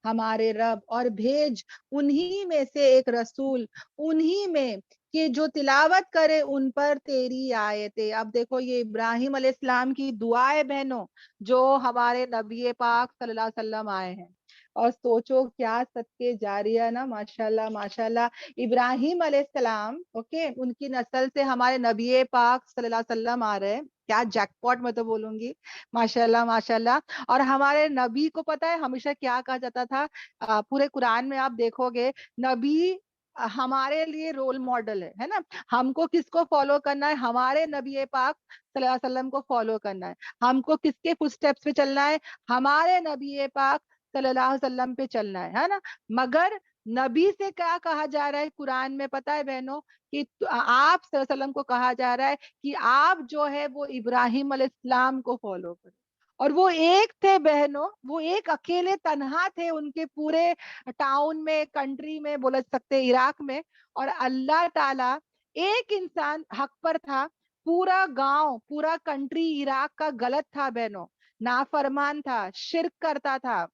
Speaker 1: ہمارے رب. اور بھیج انہی میں سے ایک رسول، انہی میں کہ جو تلاوت کرے ان پر تیری آیتیں. اب دیکھو یہ ابراہیم علیہ السلام کی دعا ہے بہنوں، جو ہمارے نبی پاک صلی اللہ علیہ وسلم آئے ہیں. اور سوچو کیا صدقے جاریہ نا، ماشاءاللہ ماشاءاللہ. ابراہیم علیہ السلام، اوکے، ان کی نسل سے ہمارے نبی پاک صلی اللہ علیہ وسلم آ رہے ہیں. کیا جیک پاٹ میں تو بولوں گی، ماشاءاللہ ماشاءاللہ. اور ہمارے نبی کو پتا ہے ہمیشہ کیا کہا جاتا تھا؟ پورے قرآن میں آپ دیکھو گے نبی ہمارے لیے رول ماڈل ہے نا. ہم کو کس کو فالو کرنا ہے؟ ہمارے نبی پاک صلی اللہ علیہ وسلم کو فالو کرنا ہے. ہم کو کس کے فٹ سٹیپس پہ چلنا ہے؟ ہمارے نبی پاک صلی اللہ علیہ وسلم پہ چلنا ہے نا. مگر نبی سے کیا کہا جا رہا ہے قرآن میں پتا ہے بہنوں؟ کہ آپ صلی اللہ علیہ وسلم کو کہا جا رہا ہے کہ آپ جو ہے وہ ابراہیم علیہ السلام کو فالو کریں. اور وہ ایک تھے بہنوں، وہ ایک اکیلے تنہا تھے ان کے پورے ٹاؤن میں، کنٹری میں بول سکتے، عراق میں. اور اللہ تعالی ایک انسان حق پر تھا، پورا گاؤں، پورا کنٹری عراق کا غلط تھا بہنوں. नाफरमान था, शिर्क करता था,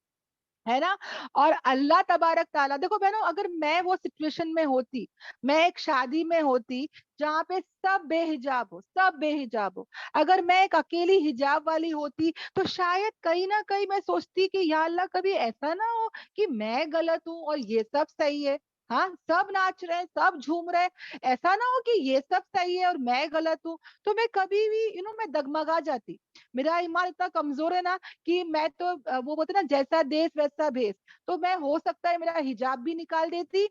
Speaker 1: है ना। और अल्लाह तबारक ताला, देखो बहनों, अगर मैं वो सिचुएशन में होती, मैं एक शादी में होती जहाँ पे सब बेहिजाब हो, सब बेहिजाब हो, अगर मैं एक अकेली हिजाब वाली होती, तो शायद कहीं ना कहीं मैं सोचती कि या अल्लाह, कभी ऐसा ना हो कि मैं गलत हूँ और ये सब सही है। हाँ, सब नाच रहे हैं, सब झूम रहे हैं, ऐसा ना हो कि ये सब सही है और मैं गलत हूँ। तो मैं कभी भी मैं डगमगा जाती। मेरा ईमान इतना कमजोर है ना कि मैं तो वो बोलते ना, जैसा देश वैसा भेष। तो मैं, हो सकता है मेरा हिजाब भी निकाल देती,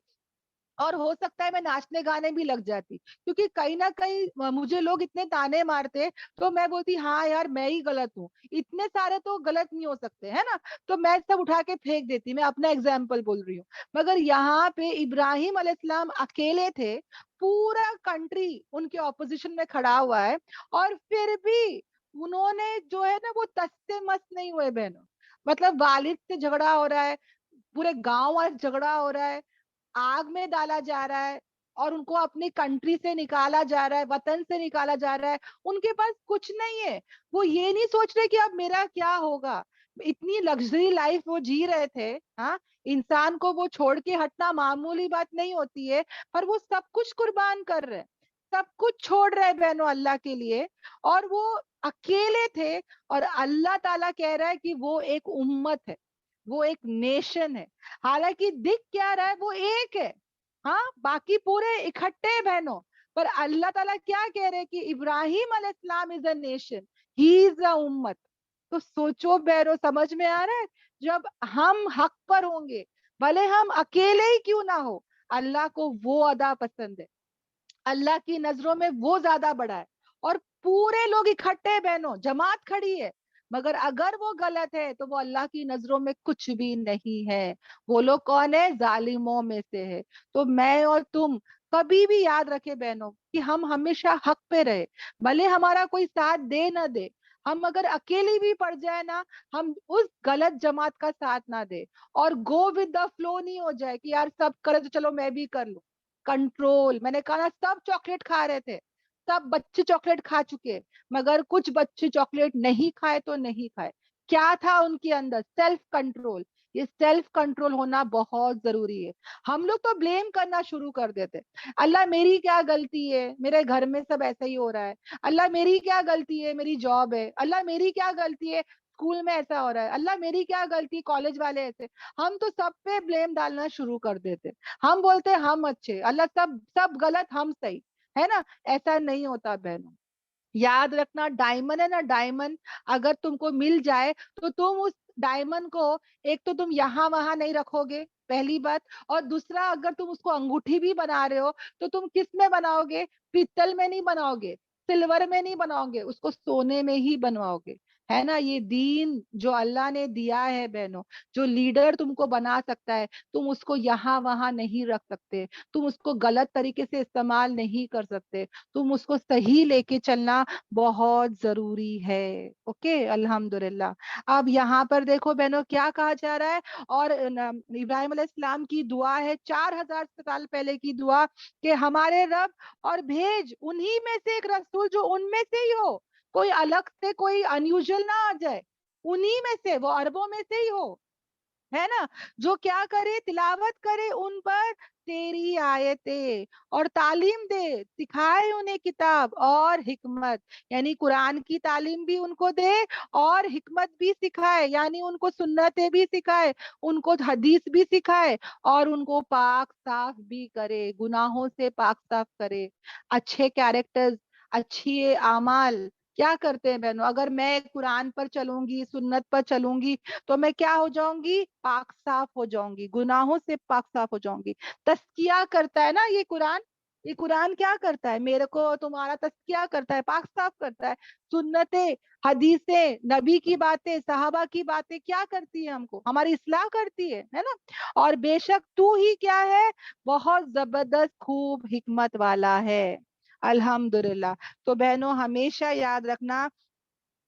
Speaker 1: और हो सकता है मैं नाचने गाने भी लग जाती, क्योंकि कहीं ना कहीं मुझे लोग इतने ताने मारते, तो मैं बोलती हाँ यार, मैं ही गलत हूँ, इतने सारे तो गलत नहीं हो सकते, है ना। तो मैं सब उठा के फेंक देती, मैं अपना एग्जाम्पल बोल रही हूँ। मगर यहाँ पे इब्राहिम अलैहिस्सलाम अकेले थे, पूरा कंट्री उनके ऑपोजिशन में खड़ा हुआ है, और फिर भी उन्होंने जो है ना, वो तस से मस नहीं हुए बहनों। मतलब वालिद से झगड़ा हो रहा है, पूरे गांव वाले से झगड़ा हो रहा है, आग में डाला जा रहा है, और उनको अपनी कंट्री से निकाला जा रहा है, वतन से निकाला जा रहा है, उनके पास कुछ नहीं है। वो ये नहीं सोच रहे कि अब मेरा क्या होगा। इतनी लग्जरी लाइफ वो जी रहे थे। हाँ, इंसान को वो छोड़ के हटना मामूली बात नहीं होती है, पर वो सब कुछ कुर्बान कर रहे हैं, सब कुछ छोड़ रहे हैं बहनों अल्लाह के लिए। और वो अकेले थे, और अल्लाह ताला कह रहा है कि वो एक उम्मत है, वो एक नेशन है। हालांकि दिख क्या रहा है, वो एक है। हाँ, बाकी पूरे इकट्ठे हैं बहनों। पर अल्लाह ताला क्या कह रहे हैं कि इब्राहिम अलैहिस्सलाम is a nation, he is a उम्मत। तो सोचो बहनों, समझ में आ रहा है, जब हम हक पर होंगे, भले हम अकेले ही क्यों ना हो, अल्लाह को वो अदा पसंद है, अल्लाह की नजरों में वो ज्यादा बड़ा है। और पूरे लोग इकट्ठे हैं बहनों, जमात खड़ी है, मगर अगर वो गलत है तो वो अल्लाह की नजरों में कुछ भी नहीं है। वो लोग कौन है? जालिमों में से है। तो मैं और तुम कभी भी याद रखे बहनों कि हम हमेशा हक पे रहे, भले हमारा कोई साथ दे ना दे। हम अगर अकेली भी पड़ जाए ना, हम उस गलत जमात का साथ ना दे, और गो विद द फ्लो नहीं हो जाए कि यार सब करे तो चलो मैं भी कर लूं। कंट्रोल, मैंने कहा ना, सब चॉकलेट खा रहे थे, सब बच्चे चॉकलेट खा चुके, मगर कुछ बच्चे चॉकलेट नहीं खाए तो नहीं खाए। क्या था उनके अंदर? Self control. ये सेल्फ कंट्रोल होना बहुत जरूरी है। हम लोग तो ब्लेम करना शुरू कर देते, अल्लाह मेरी क्या गलती है, मेरे घर में सब ऐसा ही हो रहा है, अल्लाह मेरी क्या गलती है, मेरी जॉब है, अल्लाह मेरी क्या गलती है, स्कूल में ऐसा हो रहा है, अल्लाह मेरी क्या गलती, कॉलेज वाले ऐसे। हम तो सब पे ब्लेम डालना शुरू कर देते, हम बोलते हैं हम अच्छे, अल्लाह सब सब गलत, हम सही, है ना। ऐसा नहीं होता बहनों। याद रखना, डायमंड है ना, डायमंड अगर तुमको मिल जाए, तो तुम उस डायमंड को, एक तो तुम यहाँ वहां नहीं रखोगे, पहली बात। और दूसरा, अगर तुम उसको अंगूठी भी बना रहे हो, तो तुम किस में बनाओगे? पित्तल में नहीं बनाओगे, सिल्वर में नहीं बनाओगे, उसको सोने में ही बनवाओगे, है ना। ये दीन जो अल्लाह ने दिया है बहनों, जो लीडर तुमको बना सकता है, तुम उसको यहाँ वहां नहीं रख सकते, तुम उसको गलत तरीके से इस्तेमाल नहीं कर सकते, तुम उसको सही लेके चलना बहुत जरूरी है। ओके, अल्हम्दुलिल्लाह। अब यहाँ पर देखो बहनों, क्या कहा जा रहा है। और इब्राहिम अलैहिस्सलाम की दुआ है, 4000 साल पहले की दुआ, कि हमारे रब, और भेज उन्हीं में से एक रसूल जो उनमें से ही हो, कोई अलग से, कोई अनयूजुअल ना आ जाए, उन्हीं में से, वो अरबों में से ही हो, है ना, जो क्या करे, तिलावत करे उन पर तेरी आयतें, और तालीम दे, सिखाए उन्हें किताब और हिकमत, यानी कुरान की तालीम भी उनको दे, और हिकमत भी सिखाए, यानी उनको सुन्नतें भी सिखाए, उनको हदीस भी सिखाए, और उनको पाक साफ भी करे, गुनाहों से पाक साफ करे। अच्छे कैरेक्टर्स, अच्छी आमाल क्या करते हैं बहनों? अगर मैं कुरान पर चलूंगी, सुन्नत पर चलूंगी, तो मैं क्या हो जाऊंगी? पाक साफ हो जाऊंगी, गुनाहों से पाक साफ हो जाऊंगी। तस्किया करता है ना ये कुरान, ये कुरान क्या करता है? मेरे को तुम्हारा तस्किया करता है, पाक साफ करता है। सुन्नतें, हदीसें, नबी की बातें, सहाबा की बातें क्या करती है? हमको, हमारी इस्लाह करती है ना। और बेशक तू ही क्या है? बहुत जबरदस्त, खूब हिकमत वाला है। अल्हम्दुलिल्लाह। तो बहनों, हमेशा याद रखना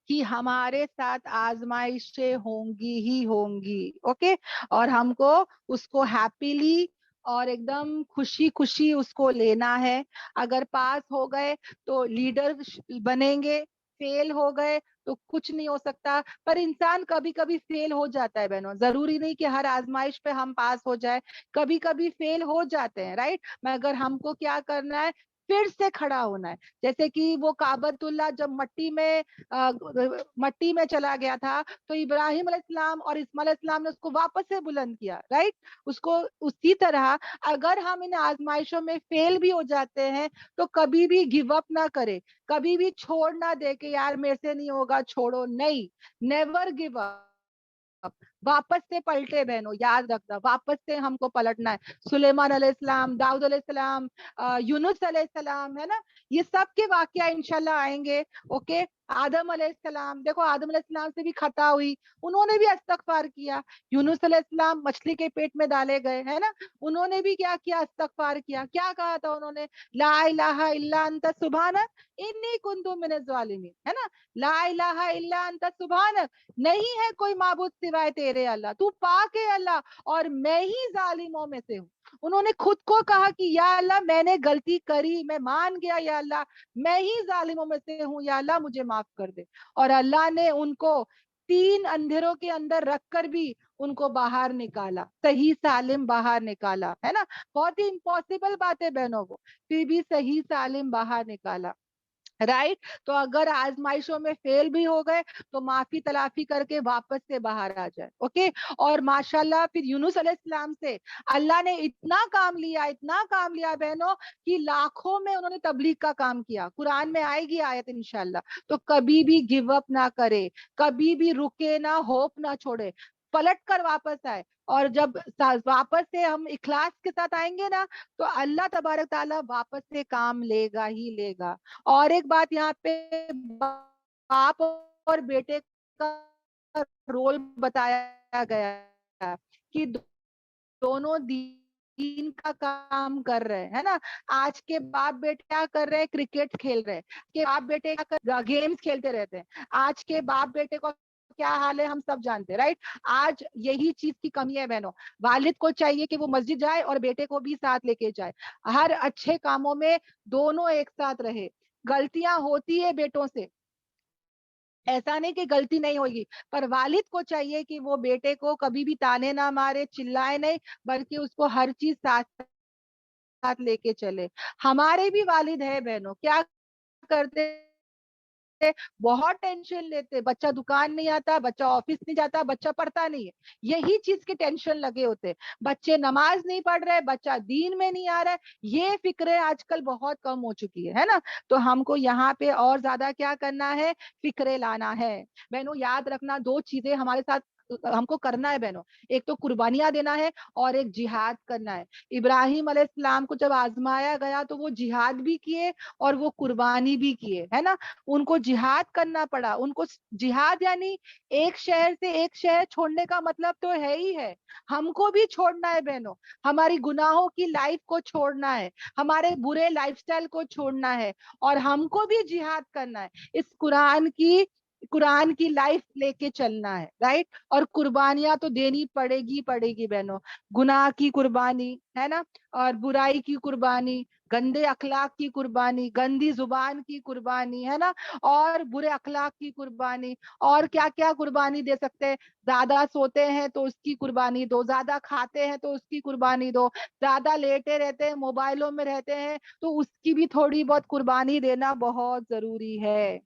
Speaker 1: कि हमारे साथ आजमाइशें होंगी ही होंगी। ओके, और हमको उसको हैप्पीली और एकदम खुशी खुशी उसको लेना है। अगर पास हो गए तो लीडर बनेंगे, फेल हो गए तो कुछ नहीं हो सकता, पर इंसान कभी कभी फेल हो जाता है बहनों, जरूरी नहीं कि हर आजमाइश पे हम पास हो जाए, कभी कभी फेल हो जाते हैं, राइट। मगर हमको क्या करना है, फिर से खड़ा होना है। जैसे कि वो काबतुल्ला जब मट्टी में चला गया था, तो इब्राहिम अलैहिस्सलाम और इस्माइल अलैहिस्सलाम ने उसको वापस से बुलंद किया, राइट। उसको उसी तरह अगर हम इन आजमाइशों में फेल भी हो जाते हैं तो कभी भी गिव अप ना करें, कभी भी छोड़ ना दे कि यार मेरे से नहीं होगा, छोड़ो, नहीं, नेवर गिव अप। वापस से पलटे बहनों, याद रखना, वापस से हमको पलटना है। सुलेमान अलैहिस्सलाम, दाऊद अलैहिस्सलाम, यूनुस अलैहिस्सलाम, है ना, ये सब के वाकया इंशाल्लाह आएंगे। ओके, आदम अलैहिस्सलाम, देखो आदम अलैहिस्सलाम से भी खता हुई, उन्होंने भी इस्तगफार किया। यूनुस अलैहिस्सलाम मछली के पेट में डाले गए, है ना, उन्होंने भी क्या किया, इस्तगफार किया। क्या कहा था उन्होंने, ला इलाहा इल्ला अंता सुब्हानक इन्नी कुन्तु मिनज़ ज़ालिमीन, है ना, ला इलाहा इल्ला अंता सुब्हानक, नहीं है कोई माबूद सिवाय तेरे अल्लाह, तू पाक है अल्लाह, और मैं ही जालिमों में से हूँ। उन्होंने खुद को कहा कि या अल्लाह मैंने गलती करी, मैं मान गया, या अल्लाह मैं ही जालिमों में से हूँ, या अल्लाह मुझे माफ कर दे। और अल्लाह ने उनको 3 अंधेरों के अंदर रखकर भी उनको बाहर निकाला, सही सालिम बाहर निकाला, है ना। बहुत ही इम्पॉसिबल बात है बहनों, वो फिर भी सही सालिम बाहर निकाला, राइट। तो अगर आजमाइशों में फेल भी हो गए तो माफी तलाफी करके वापस से बाहर आ जाए, ओके। और माशाल्लाह फिर यूनुस अलैहिस्सलाम से अल्लाह ने इतना काम लिया, इतना काम लिया बहनों, कि लाखों में उन्होंने तबलीग का काम किया। कुरान में आएगी आयत इंशाल्लाह। तो कभी भी गिव अप ना करे, कभी भी रुके ना, होप ना छोड़े, पलट कर वापस आए। और जब वापस से हम इखलास के साथ आएंगे ना, तो अल्लाह तबारक ताला वापस से काम लेगा ही लेगा। और एक बात यहाँ पे, बाप और बेटे का रोल बताया गया है कि दोनों दीन का काम कर रहे हैं, है ना। आज के बाप बेटे क्या कर रहे हैं, क्रिकेट खेल रहे हैं, के बाप बेटे क्या कर गेम्स खेलते रहते हैं। आज के बाप बेटे को क्या हाल है हम सब जानते हैं, राइट। आज यही चीज की कमी है बहनों, वालिद को चाहिए कि वो मस्जिद जाए और बेटे को भी साथ लेके जाए, हर अच्छे कामों में दोनों एक साथ रहे। गलतियां होती है बेटों से, ऐसा नहीं कि गलती नहीं होगी, पर वालिद को चाहिए कि वो बेटे को कभी भी ताने ना मारे, चिल्लाए नहीं, बल्कि उसको हर चीज साथ साथ लेके चले। हमारे भी वालिद है बहनों, क्या करते, बहुत टेंशन लेते, बच्चा दुकान नहीं आता, बच्चा ऑफिस नहीं जाता, बच्चा पढ़ता नहीं है, यही चीज के टेंशन लगे होते। बच्चे नमाज नहीं पढ़ रहे, बच्चा दीन में नहीं आ रहा है, ये फिक्रें आजकल बहुत कम हो चुकी है ना। तो हमको यहाँ पे और ज्यादा क्या करना है, फिक्रे लाना है। बहनों याद रखना, 2 चीजें हमारे साथ हमको करना है बहनों, एक तो कुर्बानियां देना है और एक जिहाद करना है। इब्राहिम अलैहिस्सलाम को जब आजमाया गया तो वो जिहाद भी किए और वो कुर्बानी भी किए, है ना। उनको जिहाद करना पड़ा, उनको जिहाद यानी एक शहर से एक शहर छोड़ने का मतलब तो है ही है, हमको भी छोड़ना है बहनों, हमारी गुनाहों की लाइफ को छोड़ना है, हमारे बुरे लाइफस्टाइल को छोड़ना है, और हमको भी जिहाद करना है, इस कुरान की लाइफ लेके चलना है, राइट। और कुर्बानियां तो देनी पड़ेगी पड़ेगी बहनों, गुनाह की कुर्बानी, है ना, और बुराई की कुर्बानी, गंदे अखलाक की कुर्बानी, गंदी जुबान की कुर्बानी, है ना, और बुरे अखलाक की कुर्बानी। और क्या क्या कुर्बानी दे सकते हैं, ज्यादा सोते हैं तो उसकी कुर्बानी दो, ज्यादा खाते हैं तो उसकी कुर्बानी दो, ज्यादा लेटे रहते हैं, मोबाइलों में रहते हैं, तो उसकी भी थोड़ी बहुत कुर्बानी देना बहुत जरूरी है।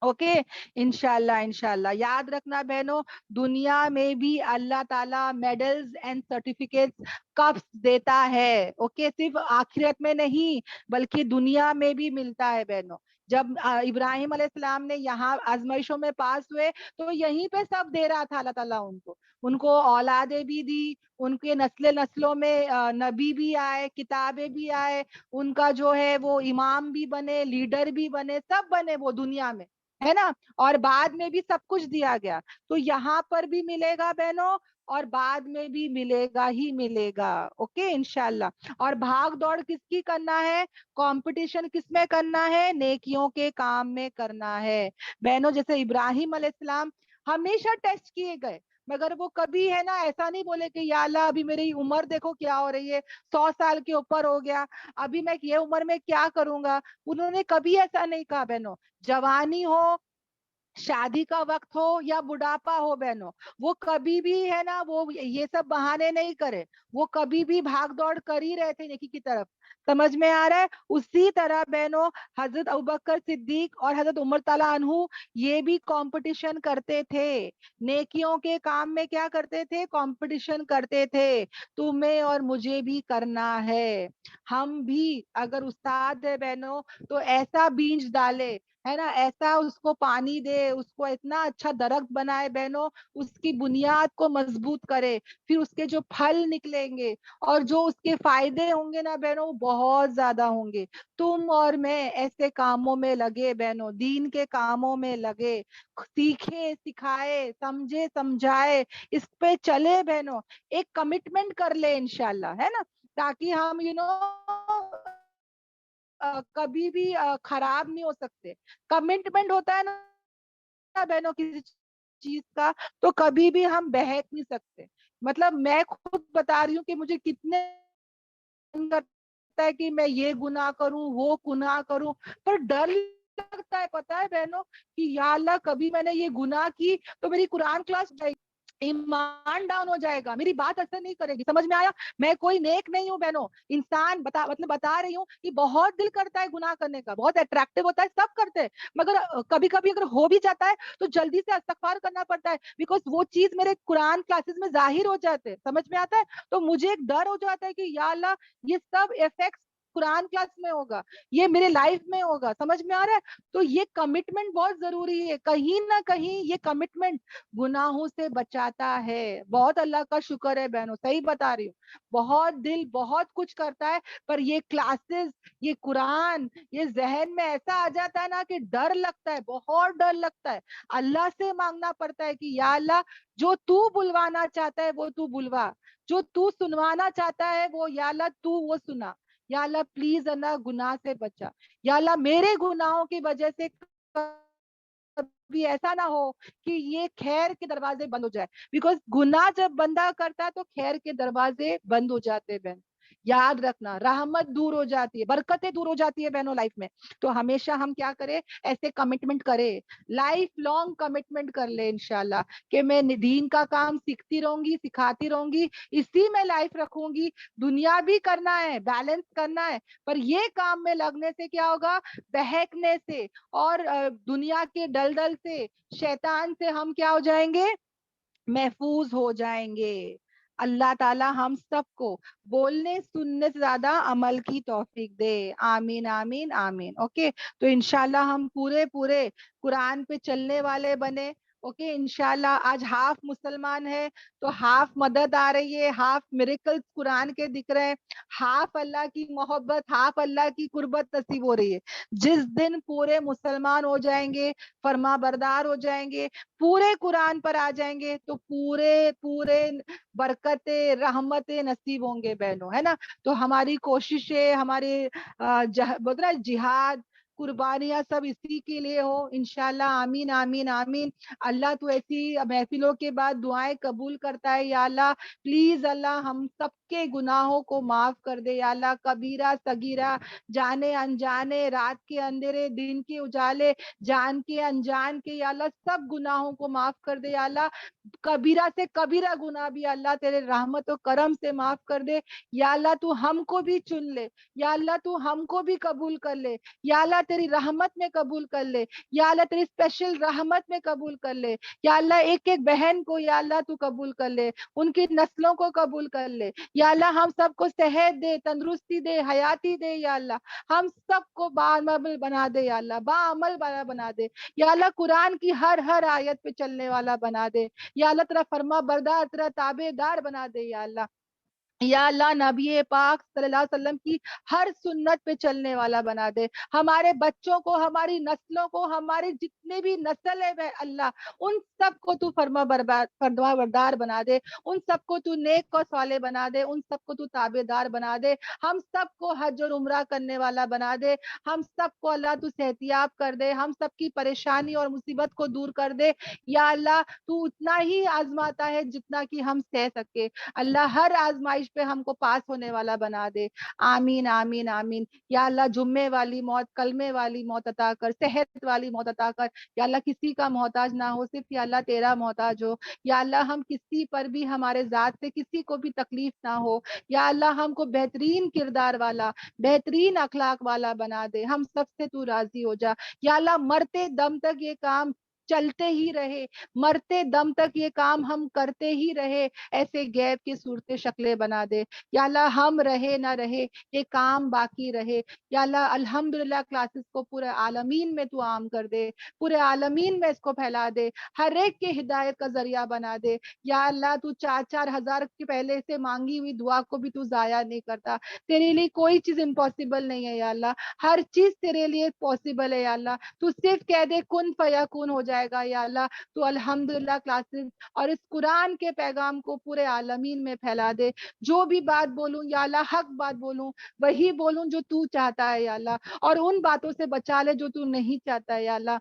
Speaker 1: ओके, इंशाल्लाह इंशाल्लाह। याद रखना बहनों, दुनिया में भी अल्लाह ताला मेडल्स एंड सर्टिफिकेट्स कप्स देता है, ओके, सिर्फ आखिरत में नहीं बल्कि दुनिया में भी मिलता है बहनों। जब इब्राहिम अलैहिस्सलाम ने यहाँ आजमाइशों में पास हुए तो यहीं पे सब दे रहा था अल्लाह ताला उनको, उनको औलादे भी दी, उनके नस्ले नस्लों में नबी भी आए, किताबें भी आए, उनका जो है वो इमाम भी बने, लीडर भी बने, सब बने वो दुनिया में, है ना। और बाद में भी सब कुछ दिया गया, तो यहाँ पर भी मिलेगा बहनों, और बाद में भी मिलेगा ही मिलेगा, ओके इंशाल्लाह। और भाग दौड़ किसकी करना है, कंपटीशन किसमें करना है, नेकियों के काम में करना है बहनों। जैसे इब्राहिम अलैहिस्सलाम हमेशा टेस्ट किए गए, मगर वो कभी है ना ऐसा नहीं बोले कि या अल्लाह अभी मेरी उम्र देखो क्या हो रही है, 100 साल के ऊपर हो गया, अभी मैं ये उम्र में क्या करूंगा। उन्होंने कभी ऐसा नहीं कहा बहनों। जवानी हो, शादी का वक्त हो या बुढ़ापा हो बहनों, वो कभी भी है ना वो ये सब बहाने नहीं करे। वो कभी भी भाग दौड़ कर ही रहे थे नेकी की तरफ। समझ में आ रहा है। उसी तरह बहनों हजरत अबू बकर सिद्दीक और हजरत उमर ताला अनहु ये भी कंपटीशन करते थे। नेकियों के काम में क्या करते थे, कंपटीशन करते थे। तुम्हें और मुझे भी करना है। हम भी अगर उस्ताद है बहनों तो ऐसा बीज डाले, है ना, ऐसा उसको पानी दे, उसको इतना अच्छा दरख्त बनाए बहनों, उसकी बुनियाद को मजबूत करे, फिर उसके जो फल निकलेंगे और जो उसके फायदे होंगे ना बहनों, वो बहुत ज्यादा होंगे। तुम और मैं ऐसे कामों में लगे बहनों, दीन के कामों में लगे, सीखे सिखाए समझे समझाए, इस पे चले बहनों, एक कमिटमेंट कर ले इंशाल्लाह, है ना, ताकि हम कभी भी खराब नहीं हो सकते। कमिटमेंट होता है ना बहनों किसी चीज का, तो कभी भी हम बहक नहीं सकते। मतलब मैं खुद बता रही हूँ कि मुझे कितने मन करता है कि मैं ये गुनाह करूं वो गुनाह करूं, पर डर लगता है पता है बहनों कि या अल्लाह कभी मैंने ये गुनाह की तो मेरी कुरान क्लास जाएगी, ईमान डाउन हो जाएगा, मेरी बात असर नहीं करेगी। समझ में आया। मैं कोई नेक नहीं हूँ बहनों, इंसान बता रही हूँ कि बहुत दिल करता है गुनाह करने का, बहुत अट्रैक्टिव होता है, सब करते हैं, मगर कभी कभी अगर हो भी जाता है तो जल्दी से इस्तगफार करना पड़ता है, बिकॉज वो चीज मेरे कुरान क्लासेस में जाहिर हो जाते हैं। समझ में आता है। तो मुझे एक डर हो जाता है कि या अल्लाह ये सब इफेक्ट कुरान क्लास में होगा, ये मेरे लाइफ में होगा। समझ में आ रहा है। तो ये कमिटमेंट बहुत जरूरी है, कहीं ना कहीं ये कमिटमेंट गुनाहों से बचाता है। बहुत अल्लाह का शुक्र है बहनों, सही बता रही हूँ। बहुत दिल बहुत कुछ करता है, पर ये क्लासेस, ये कुरान, ये जहन में ऐसा आ जाता है ना कि डर लगता है, बहुत डर लगता है। अल्लाह से मांगना पड़ता है कि या अल्लाह जो तू बुलवाना चाहता है वो तू बुलवा, जो तू सुनवाना चाहता है वो या अल्लाह तू वो सुना। या अल्लाह प्लीज अल्लाह गुनाह से बचा। या अल्लाह मेरे गुनाहों की वजह से कभी ऐसा ना हो कि ये खैर के दरवाजे बंद हो जाए, बिकॉज गुनाह जब बंदा करता है तो खैर के दरवाजे बंद हो जाते हैं बहन। याद रखना, रहमत दूर हो जाती है, बरकतें दूर हो जाती है बहनों लाइफ में। तो हमेशा हम क्या करें, ऐसे कमिटमेंट करें, लाइफ लॉन्ग कमिटमेंट कर ले इंशाल्लाह कि मैं दीन का काम सीखती रहूंगी सिखाती रहूंगी, इसी में लाइफ रखूंगी। दुनिया भी करना है, बैलेंस करना है, पर ये काम में लगने से क्या होगा, बहकने से और दुनिया के दलदल से, शैतान से हम क्या हो जाएंगे, महफूज हो जाएंगे। अल्लाह ताला हम सबको बोलने सुनने से ज्यादा अमल की तौफीक दे। आमीन आमीन आमीन। ओके, तो इंशाल्लाह हम पूरे पूरे कुरान पे चलने वाले बने। ओके, इंशाल्लाह आज हाफ मुसलमान है तो हाफ मदद आ रही है, हाफ मिरेकल्स कुरान के दिख रहे हैं, हाफ अल्लाह की मोहब्बत, हाफ अल्लाह की कुर्बत नसीब हो रही है। जिस दिन पूरे मुसलमान हो जाएंगे, फरमा बरदार हो जाएंगे, पूरे कुरान पर आ जाएंगे, तो पूरे पूरे बरकतें रहमतें नसीब होंगे बहनों, है ना। तो हमारी कोशिशें, हमारे बोल रहा है जिहाद, कुर्बानियां सब इसी के लिए हो इंशाल्लाह। आमीन आमीन आमीन। अल्लाह तो ऐसी महफिलों के बाद दुआएं कबूल करता है। या अल्लाह प्लीज अल्लाह हम सबके गुनाहों को माफ कर दे। या अल्लाह कबीरा सगीरा, जाने अनजाने, रात के अंधेरे दिन के उजाले, जान के अनजान के, या अल्लाह सब गुनाहों को माफ कर दे। या अल्लाह कबीरा से कबीरा गुनाह भी अल्लाह तेरे रहमत और करम से माफ कर दे। या अल्लाह तू हमको भी चुन ले, या अल्लाह तू हमको भी कबूल कर ले, या अल्लाह तेरी रहमत में कबूल कर ले, या अल्लाह तेरी स्पेशल रहमत में कबूल कर ले। या अल्लाह एक एक बहन को या अल्लाह तू कबूल कर ले, उनकी नस्लों को कबूल कर ले। या अल्लाह हम सबको सेहत दे, तंदुरुस्ती दे, हयाती दे। या अल्लाह हम सबको बाअमल बना दे, या अल्लाह बाअमल वाला बना दे। या अल्लाह कुरान की हर हर आयत पे चलने वाला बना दे। या अल्लाह तेरा फरमा बरदार, तेरा ताबेदार बना दे। या अल्लाह یا اللہ نبی پاک صلی اللہ علیہ وسلم کی ہر سنت پہ چلنے والا بنا دے. ہمارے بچوں کو، ہماری نسلوں کو، ہمارے جتنے بھی نسل ہے اللہ، ان سب کو تو فرما بردار بنا دے. ان سب کو تو نیک و صالح بنا دے. ان سب کو تو تابع دار بنا دے. ہم سب کو حج اور عمرہ کرنے والا بنا دے. ہم سب کو اللہ تو صحتیاب کر دے. ہم سب کی پریشانی اور مصیبت کو دور کر دے. یا اللہ تو اتنا ہی آزماتا ہے جتنا کہ ہم سہ سکے. اللہ ہر آزمائش پہ ہم کو پاس ہونے والا بنا دے. آمین آمین آمین. یا اللہ جمعے والی موت، کلمے والی موت عطا کر، صحت والی موت عطا کر. یا اللہ کسی کا محتاج نہ ہو، صرف یا اللہ تیرا محتاج ہو. یا اللہ ہم کسی پر بھی، ہمارے ذات سے کسی کو بھی تکلیف نہ ہو. یا اللہ ہم کو بہترین کردار والا، بہترین اخلاق والا بنا دے. ہم سب سے تو راضی ہو جا. یا اللہ مرتے دم تک یہ کام چلتے ہی رہے، مرتے دم تک یہ کام ہم کرتے ہی رہے. ایسے غیب کی صورتیں شکلیں بنا دے. یا اللہ ہم رہے نہ رہے، یہ کام باقی رہے. یا اللہ الحمدللہ کلاسز کو پورے عالمین میں تو عام کر دے، پورے عالمین میں اس کو پھیلا دے، ہر ایک کی ہدایت کا ذریعہ بنا دے. یا اللہ تو 4,000 کے پہلے سے مانگی ہوئی دعا کو بھی تو ضائع نہیں کرتا. تیرے لیے کوئی چیز امپاسبل نہیں ہے یا اللہ، ہر چیز تیرے لیے پاسبل ہے. یا اللہ تو صرف کہہ دے کن فیکون ہو جائے گا. یا اللہ تو الحمدللہ کلاسز اور اس قرآن کے پیغام کو پورے عالمین میں پھیلا دے. جو بھی بات بولوں یا اللہ حق بات بولوں، وہی بولوں جو تو چاہتا ہے یا اللہ، اور ان باتوں سے بچا لے جو تو نہیں چاہتا ہے یا اللہ.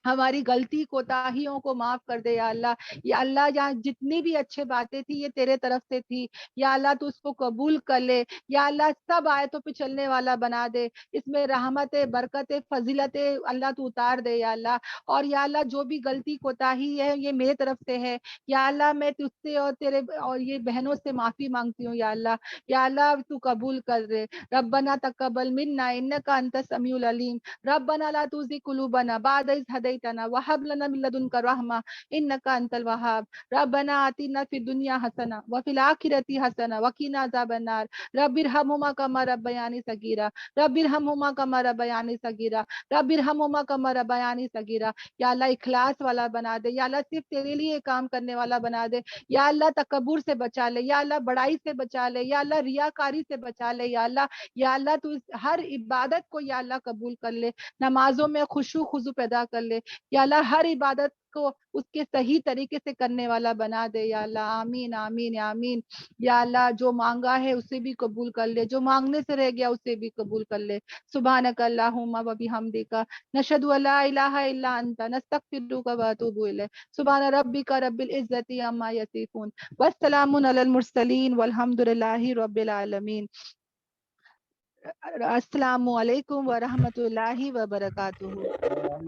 Speaker 1: ہماری غلطی کوتاہیوں کو معاف کر دے یا اللہ. یا اللہ یہاں جتنی بھی اچھے باتیں تھی یہ تیرے طرف سے تھی. یا اللہ تو اس کو قبول کر لے. یا اللہ سب آیتوں پہ چلنے والا بنا دے. اس میں رحمت، برکت، فضیلت اللہ تو اتار دے یا اللہ. اور یا اللہ جو بھی غلطی کوتاہی ہے یہ میرے طرف سے ہے. یا اللہ میں تجھ سے اور تیرے اور یہ بہنوں سے معافی مانگتی ہوں یا اللہ. یا اللہ تو قبول کر دے. ربنا تقبل منا انک انت السمیع العلیم. ربنا لا تزغ قلوبنا بعد إذ هديتنا وهب لنا من لدنك رحمة إنك أنت الوهاب. ربنا آتنا في الدنيا حسنة وفي الآخرة حسنة وقنا عذاب النار. رب ارحمهما كما ربياني صغيرا. رب ارحمهما كما ربياني صغيرا. رب ارحمهما كما ربياني صغيرا. یا اللہ اخلاص والا بنا دے. یا اللہ صرف تیرے لیے کام کرنے والا بنا دے. یا اللہ تکبر سے بچا لے. یا اللہ بڑائی سے بچا لے. یا اللہ ریاکاری سے بچا لے. یا اللہ، یا اللہ تو ہر عبادت کو یا اللہ قبول کر لے. نمازوں میں خشوع خضوع پیدا کر لے. یا اللہ ہر عبادت کو اس کے صحیح طریقے سے کرنے والا بنا دے. یا اللہ آمین آمین آمین. یا اللہ جو مانگا ہے اسے بھی قبول کر لے، جو مانگنے سے رہ گیا اسے بھی قبول کر لے. سبحانک اللہم و بحمدک نشہد ان لا الہ الا انت نستغفرک و اتوب الیک. سبحان ربک رب العزت عما یصفون والسلام علی المرسلین والحمد للہ رب العالمین. السلام علیکم ورحمۃ اللہ وبرکاتہ.